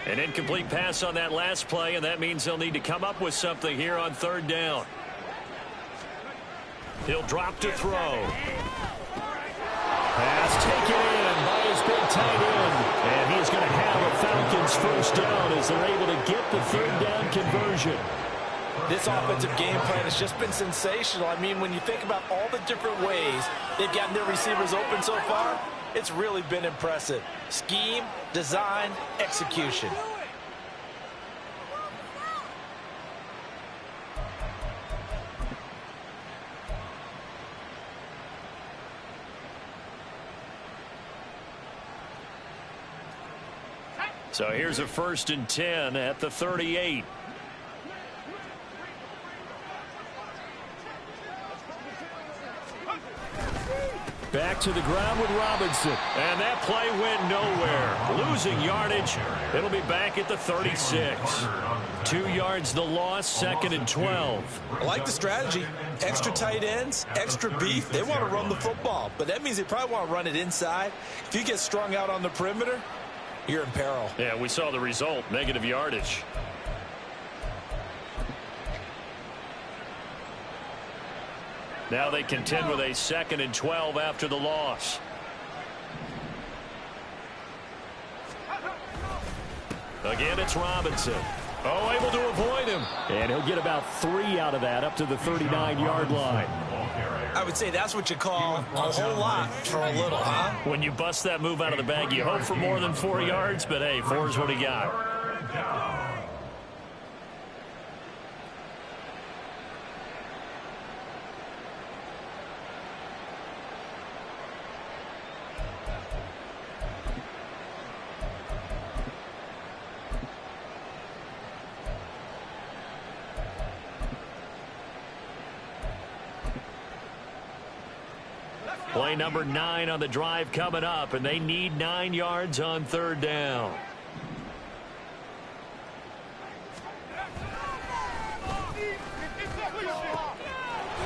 An incomplete pass on that last play, and that means they'll need to come up with something here on third down. He'll drop to throw. Pass taken in by his big tight end. And he's going to have a Falcons first down as they're able to get the third down conversion. This offensive game plan has just been sensational. I mean, when you think about all the different ways they've gotten their receivers open so far, it's really been impressive. Scheme, design, execution. So here's a 1st and 10 at the 38. Back to the ground with Robinson. And that play went nowhere. Losing yardage. It'll be back at the 36. 2 yards the loss, 2nd and 12. I like the strategy. Extra tight ends, extra beef. They want to run the football, but that means they probably want to run it inside. If you get strung out on the perimeter, you're in peril. Yeah, we saw the result. Negative yardage. Now they contend with a 2nd and 12 after the loss. Again, it's Robinson. Oh, able to avoid him. And he'll get about 3 out of that up to the 39-yard line. I would say that's what you call a whole lot for a little, huh? When you bust that move out of the bag, you hope for more than 4 yards, but hey, 4 is what he got. Play number 9 on the drive coming up, and they need 9 yards on third down.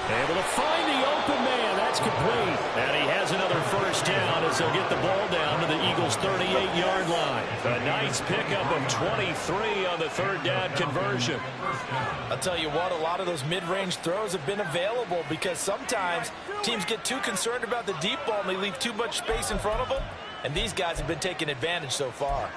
Able to find the open man. That's complete. And he has another first down as they'll get the ball down to the Eagles' 38-yard line. A nice pickup of 23 on the third down conversion. I'll tell you what, a lot of those mid-range throws have been available because sometimes teams get too concerned about the deep ball and they leave too much space in front of them. And these guys have been taking advantage so far.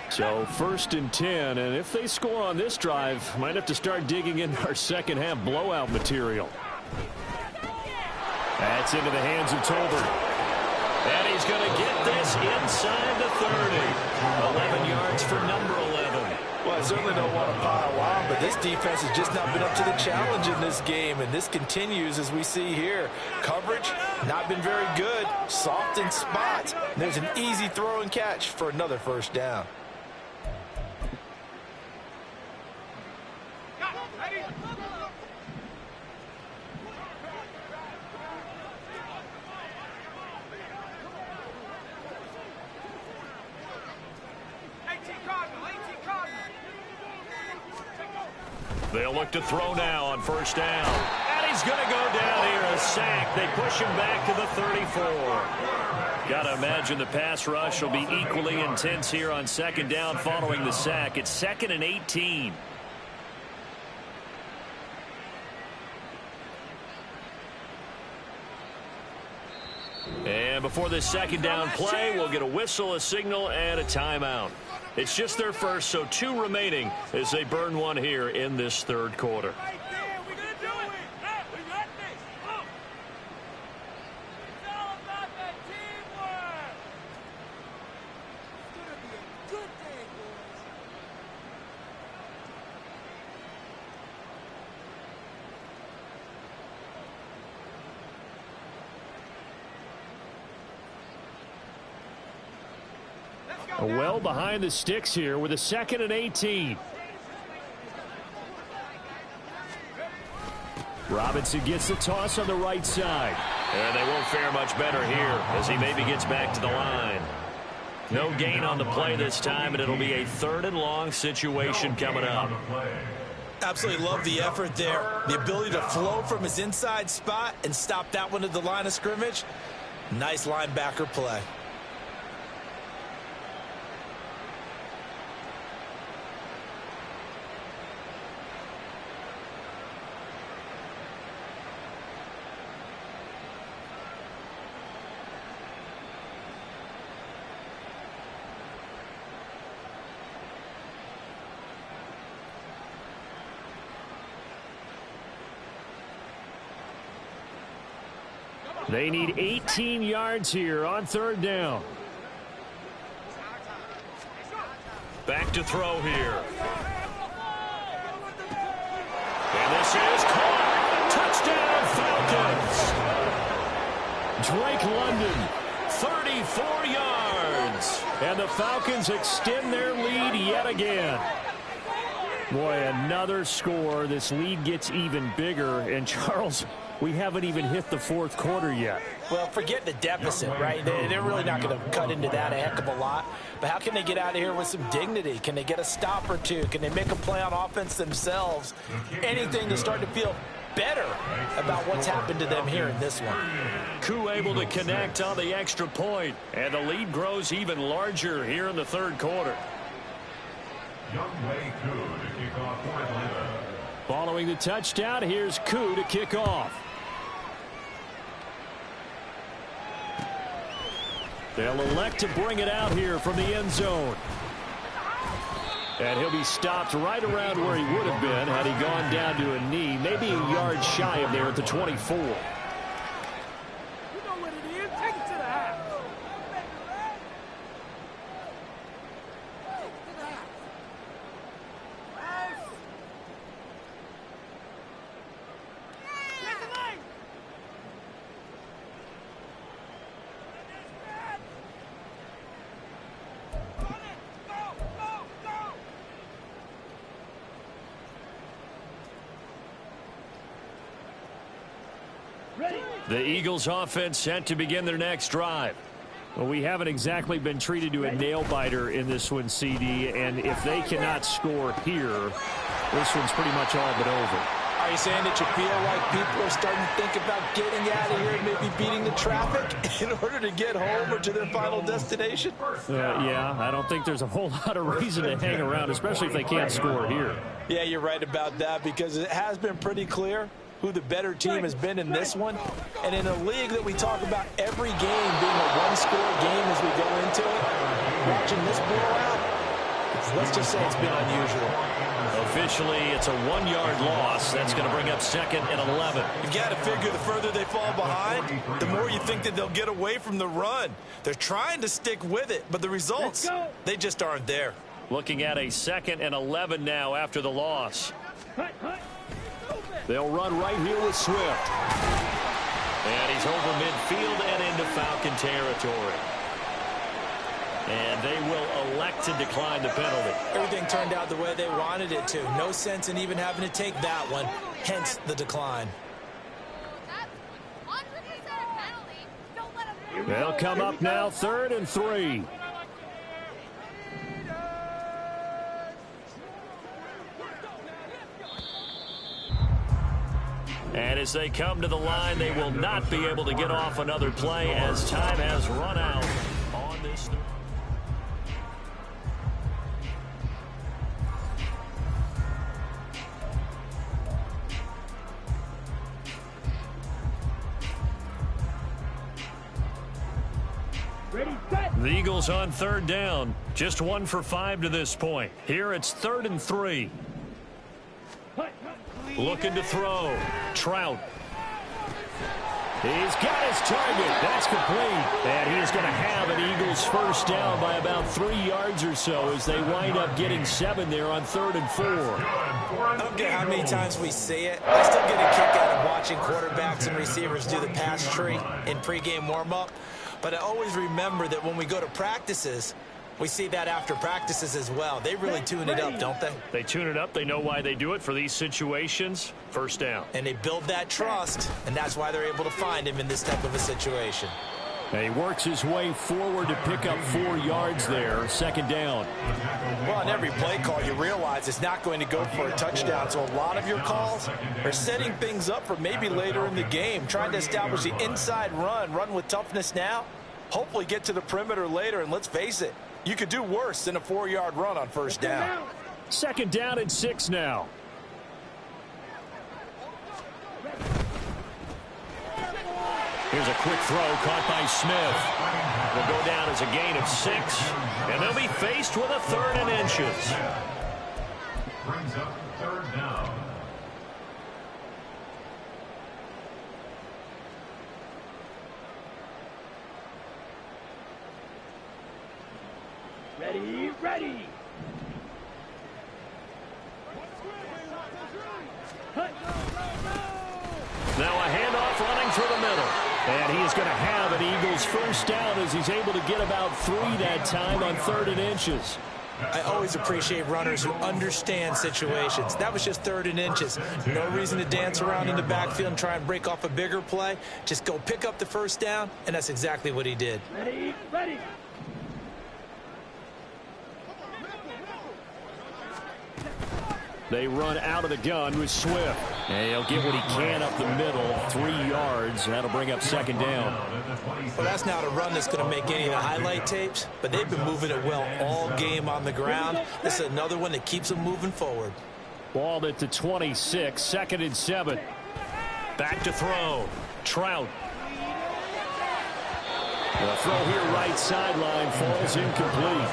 So 1st and 10, and if they score on this drive, might have to start digging into our second half blowout material. That's into the hands of Tolbert. And he's going to get this inside the 30. 11 yards for number 11. Well, I certainly don't want to pile on, but this defense has just not been up to the challenge in this game, and this continues as we see here. Coverage, not been very good, soft in spots. And there's an easy throw and catch for another first down. They'll look to throw now on first down. And he's going to go down here, a sack. They push him back to the 34. Got to imagine the pass rush will be equally intense here on second down following the sack. It's 2nd and 18. And before this second down play, we'll get a whistle, a signal, and a timeout. It's just their first, so 2 remaining as they burn one here in this third quarter. Well behind the sticks here with a 2nd and 18. Robinson gets the toss on the right side. And they won't fare much better here as he maybe gets back to the line. No gain on the play this time, and it'll be a 3rd and long situation coming up. Absolutely love the effort there. The ability to flow from his inside spot and stop that one at the line of scrimmage. Nice linebacker play. They need 18 yards here on 3rd down. Back to throw here. And this is caught. Touchdown, Falcons. Drake London, 34 yards. And the Falcons extend their lead yet again. Boy, another score. This lead gets even bigger. And Charles, we haven't even hit the 4th quarter yet. Well, forget the deficit, right? They're really not going to cut into that a heck of a lot. But how can they get out of here with some dignity? Can they get a stop or two? Can they make a play on offense themselves? Anything to start to feel better about what's happened to them here in this one. Koo able to connect on the extra point. And the lead grows even larger here in the 3rd quarter. Following the touchdown, here's Koo to kick off. They'll elect to bring it out here from the end zone. And he'll be stopped right around where he would have been had he gone down to a knee, maybe a yard shy of there at the 24. You know what it is. Take it to the house. The Eagles offense set to begin their next drive. Well, we haven't exactly been treated to a nail-biter in this one, CD, and if they cannot score here, this one's pretty much all but over. Are you saying that you feel like people are starting to think about getting out of here and maybe beating the traffic in order to get home or to their final destination? Yeah, I don't think there's a whole lot of reason to hang around, especially if they can't score here. Yeah, you're right about that because it has been pretty clear who the better team has been in this one. And in a league that we talk about every game being a one-score game as we go into it, watching this blowout, let's just say it's been unusual. Officially, it's a 1-yard loss. That's going to bring up 2nd and 11. You've got to figure the further they fall behind, the more you think that they'll get away from the run. They're trying to stick with it, but the results, they just aren't there. Looking at a 2nd and 11 now after the loss. They'll run right here with Swift. And he's over midfield and into Falcon territory. And they will elect to decline the penalty. Everything turned out the way they wanted it to. No sense in even having to take that one, hence the decline. They'll come up now 3rd and 3. And as they come to the line, they will not be able to get off another play as time has run out on this. Ready, set. The Eagles on 3rd down. Just 1 for 5 to this point. Here it's 3rd and 3. Looking to throw. Trout. He's got his target. That's complete. And he is going to have an Eagles first down by about 3 yards or so as they wind up getting 7 there on 3rd and 4. I don't care how many times we see it. I still get a kick out of watching quarterbacks and receivers do the pass tree in pregame warm-up. But I always remember that when we go to practices, We see that after practices as well. They really tune it up, don't they? They tune it up. They know why they do it for these situations. First down. And they build that trust, and that's why they're able to find him in this type of a situation. And he works his way forward to pick up 4 yards there. Second down. Well, on every play call, you realize it's not going to go for a touchdown. So a lot of your calls are setting things up for maybe later in the game, trying to establish the inside run with toughness now, hopefully get to the perimeter later. And let's face it, you could do worse than a 4-yard run on first down. Second down and 6 now. Here's a quick throw caught by Smith. Will go down as a gain of 6, and they'll be faced with a 3rd and inches. Brings up 3rd down. Ready, ready. Now a handoff running through the middle. And he is going to have an Eagles first down as he's able to get about 3 that time on 3rd and inches. I always appreciate runners who understand situations. That was just 3rd and inches. No reason to dance around in the backfield and try and break off a bigger play. Just go pick up the first down, and that's exactly what he did. Ready, ready. They run out of the gun with Swift. And he'll get what he can up the middle, 3 yards. That'll bring up 2nd down. Well, that's not a run that's going to make any of the highlight tapes, but they've been moving it well all game on the ground. This is another one that keeps them moving forward. Ball at the 26, 2nd and 7. Back to throw. Trout. The throw here right sideline falls incomplete.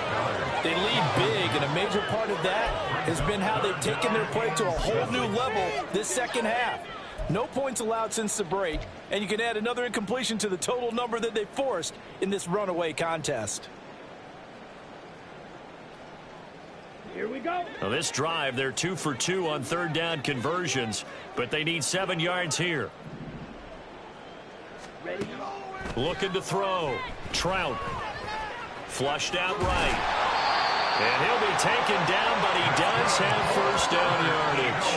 They lead big, and a major part of that has been how they've taken their play to a whole new level this second half. No points allowed since the break, and you can add another incompletion to the total number that they forced in this runaway contest. Here we go. Now this drive, they're 2 for 2 on 3rd down conversions, but they need 7 yards here. Ready. Looking to throw. Trout. Flushed out right. And he'll be taken down, but he does have first down yardage.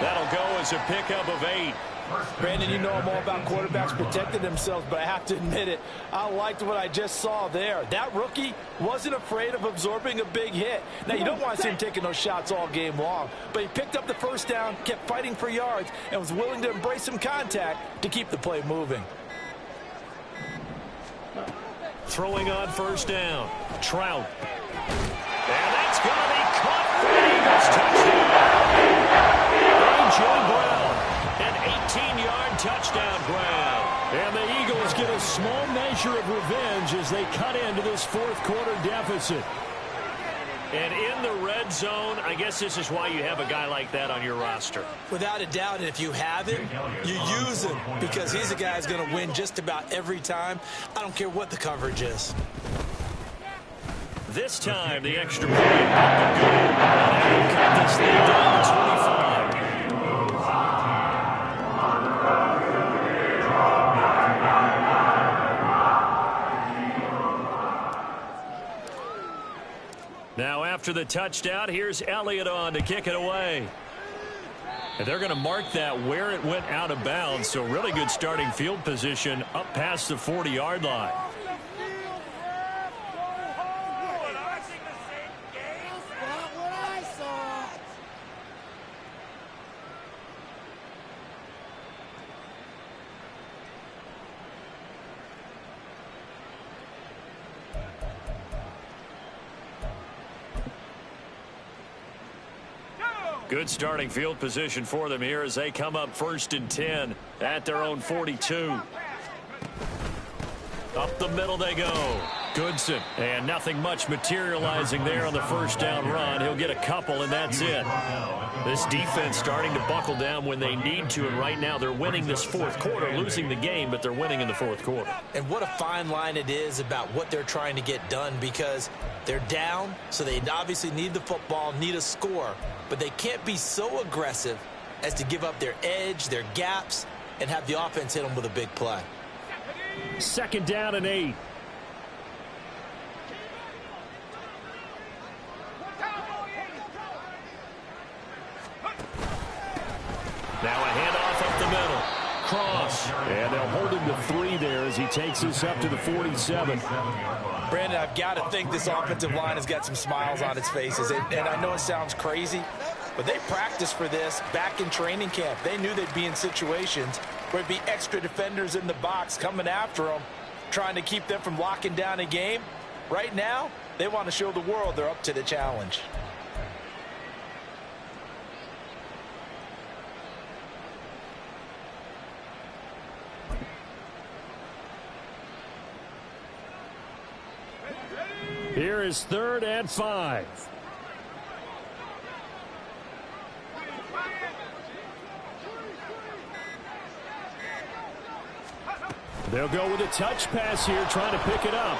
That'll go as a pickup of 8. Brandon, you know I'm all about quarterbacks protecting themselves, but I have to admit it, I liked what I just saw there. That rookie wasn't afraid of absorbing a big hit. Now, you don't want to see him taking those shots all game long, but he picked up the first down, kept fighting for yards, and was willing to embrace some contact to keep the play moving. Throwing on first down. Trout. And that's going to be caught for the Eagles touchdown. A.J. Brown, an 18-yard touchdown grab. And the Eagles get a small measure of revenge as they cut into this 4th quarter deficit. And in the red zone, I guess this is why you have a guy like that on your roster. Without a doubt, and if you have him, you use him because he's a guy who's going to win just about every time. I don't care what the coverage is. This time, the extra point. And cut this thing down to 25. Now, after the touchdown, here's Elliott on to kick it away. And they're going to mark that where it went out of bounds. So really good starting field position up past the 40-yard line. Good starting field position for them here as they come up 1st and 10 at their own 42. Up the middle they go. Goodson. And nothing much materializing there on the first down run. He'll get a couple, and that's it. This defense starting to buckle down when they need to, and right now they're winning this 4th quarter, losing the game, but they're winning in the 4th quarter. And what a fine line it is about what they're trying to get done because they're down, so they obviously need the football, need a score, but they can't be so aggressive as to give up their edge, their gaps, and have the offense hit them with a big play. 2nd down and 8. Now a handoff up the middle. Cross. And they'll hold him to 3 there as he takes this up to the 47. Brandon, I've got to think this offensive line has got some smiles on its faces. And I know it sounds crazy, but they practiced for this back in training camp. They knew they'd be in situations where there'd be extra defenders in the box coming after them, trying to keep them from locking down a game. Right now, they want to show the world they're up to the challenge. Here is 3rd and 5. They'll go with a touch pass here, trying to pick it up.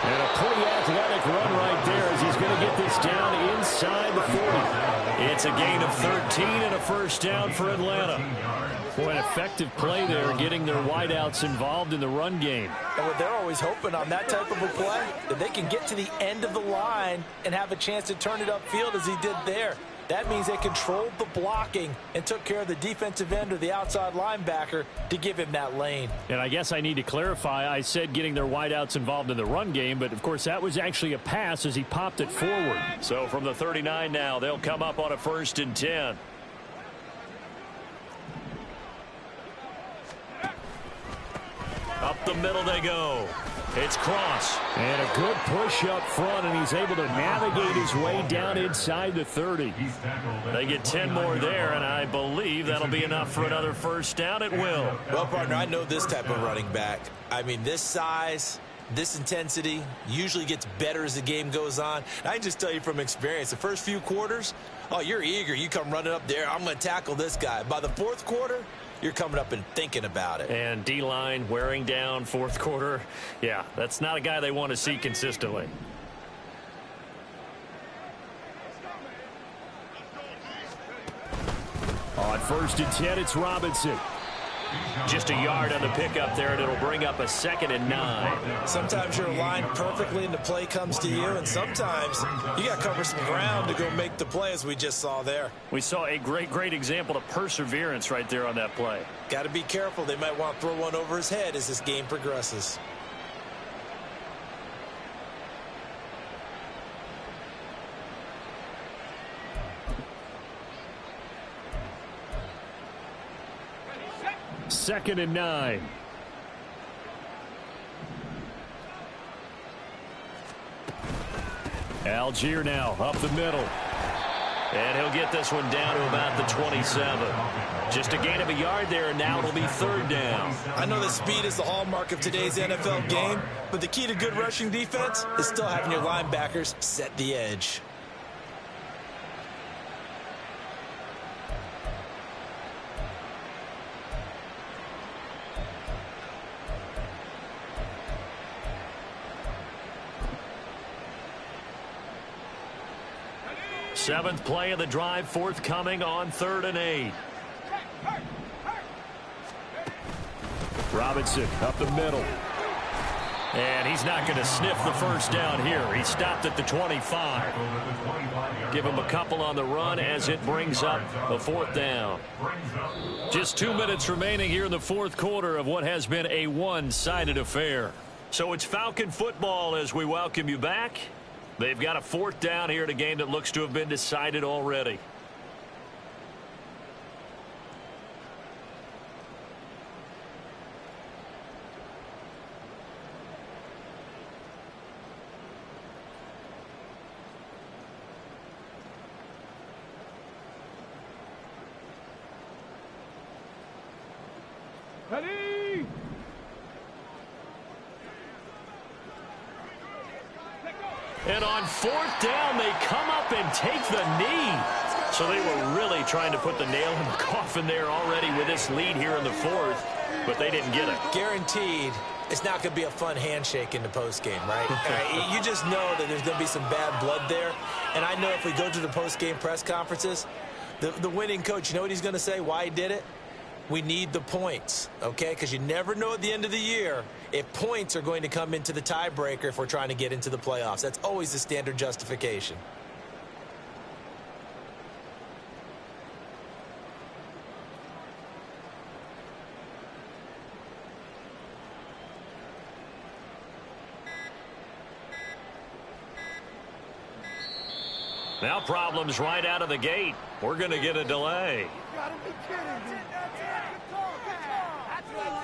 And a pretty athletic run right there as he's going to get this down inside the 40. It's a gain of 13 and a first down for Atlanta. Boy, an effective play there, getting their wideouts involved in the run game. And what they're always hoping on that type of a play, that they can get to the end of the line and have a chance to turn it upfield as he did there. That means they controlled the blocking and took care of the defensive end or the outside linebacker to give him that lane. And I guess I need to clarify, I said getting their wideouts involved in the run game, but of course that was actually a pass as he popped it forward. So from the 39 now, they'll come up on a 1st and 10. Up the middle they go. It's Cross. And a good push up front, and he's able to navigate his way down inside the 30. They get 10 more there, and I believe that'll be enough for another first down. It will. Well, partner, I know this type of running back. I mean, this size, this intensity usually gets better as the game goes on. And I can just tell you from experience, the first few quarters, oh, you're eager. You come running up there, I'm going to tackle this guy. By the 4th quarter, you're coming up and thinking about it. And D-line wearing down 4th quarter. Yeah, that's not a guy they want to see consistently. On 1st and 10, it's Robinson. Just a yard on the pickup there, and it'll bring up a 2nd and 9. Sometimes you're aligned perfectly and the play comes to you, and sometimes you got to cover some ground to go make the play, as we just saw there. We saw a great example of perseverance right there on that play. Got to be careful. They might want to throw one over his head as this game progresses. Second and 9. Algier now up the middle. And he'll get this one down to about the 27. Just a gain of a yard there, and now it'll be 3rd down. I know that speed is the hallmark of today's NFL game, but the key to good rushing defense is still having your linebackers set the edge. Seventh play of the drive, forthcoming on 3rd and 8. Robinson up the middle. And he's not going to sniff the first down here. He stopped at the 25. Give him a couple on the run as it brings up the 4th down. Just 2 minutes remaining here in the 4th quarter of what has been a one-sided affair. So it's Falcon football as we welcome you back. They've got a 4th down here in a game that looks to have been decided already. Ready? And on 4th down, they come up and take the knee. So they were really trying to put the nail in the coffin there already with this lead here in the 4th, but they didn't get it. Guaranteed, it's not going to be a fun handshake in the postgame, right? You just know that there's going to be some bad blood there. And I know if we go to the postgame press conferences, the winning coach, you know what he's going to say, why he did it? We need the points, okay? Because you never know at the end of the year if points are going to come into the tiebreaker if we're trying to get into the playoffs. That's always the standard justification. Now problems right out of the gate. We're going to get a delay. You gotta be kidding me. That's all.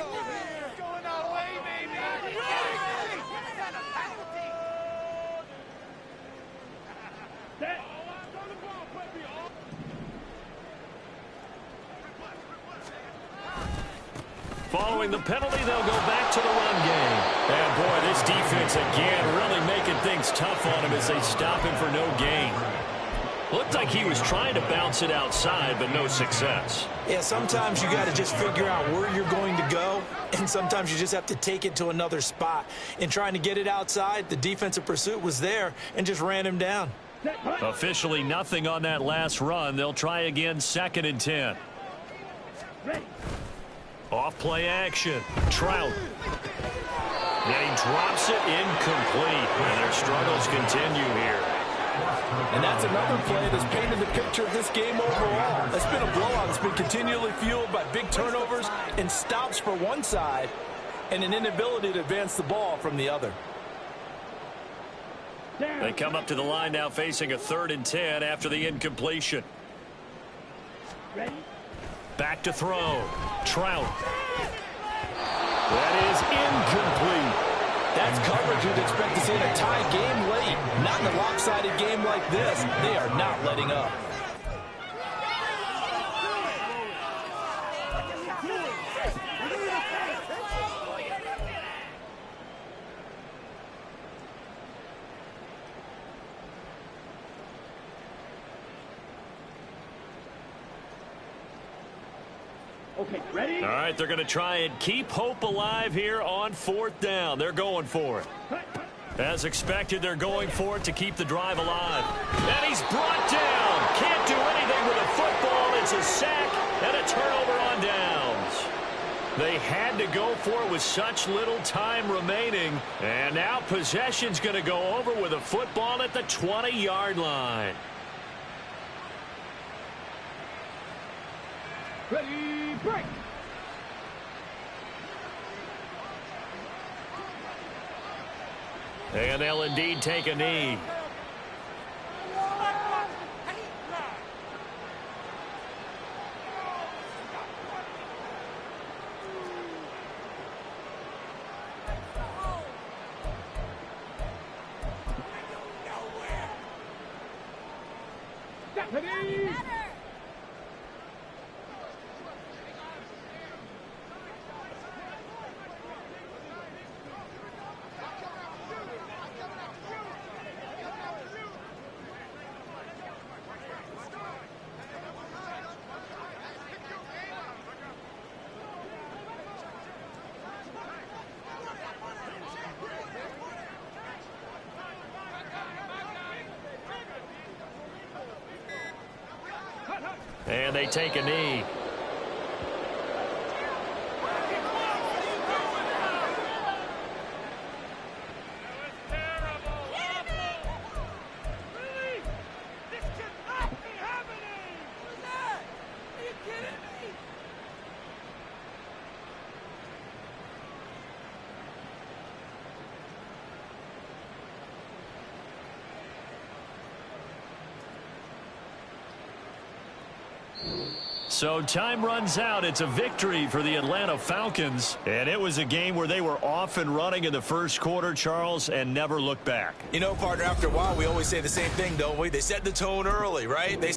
Going our way, baby. Set. Following the penalty, they'll go back to the run game. And boy, this defense again really making things tough on him as they stop him for no gain. Looked like he was trying to bounce it outside, but no success. Yeah, sometimes you got to just figure out where you're going to go, and sometimes you just have to take it to another spot. In trying to get it outside, the defensive pursuit was there and just ran him down. Officially nothing on that last run. They'll try again, 2nd and 10. Ready. Off play action. Trout. And he drops it incomplete. And their struggles continue here. And that's another play that's painted the picture of this game overall. It's been a blowout. It's been continually fueled by big turnovers and stops for one side and an inability to advance the ball from the other. They come up to the line now facing a 3rd and 10 after the incompletion. Ready. Back to throw. Trout. That is incomplete. That's coverage you'd expect to see in a tie game late. Not in a lopsided game like this. They are not letting up. Okay, ready? All right, they're going to try and keep hope alive here on 4th down. They're going for it. As expected, they're going for it to keep the drive alive. And he's brought down. Can't do anything with a football. It's a sack and a turnover on downs. They had to go for it with such little time remaining. And now possession's going to go over with a football at the 20-yard line. Ready, break. And they'll indeed take a knee. Deputy. And they take a knee. So time runs out. It's a victory for the Atlanta Falcons. And it was a game where they were off and running in the first quarter, Charles, and never looked back. You know, partner, after a while, we always say the same thing, don't we? They set the tone early, right? They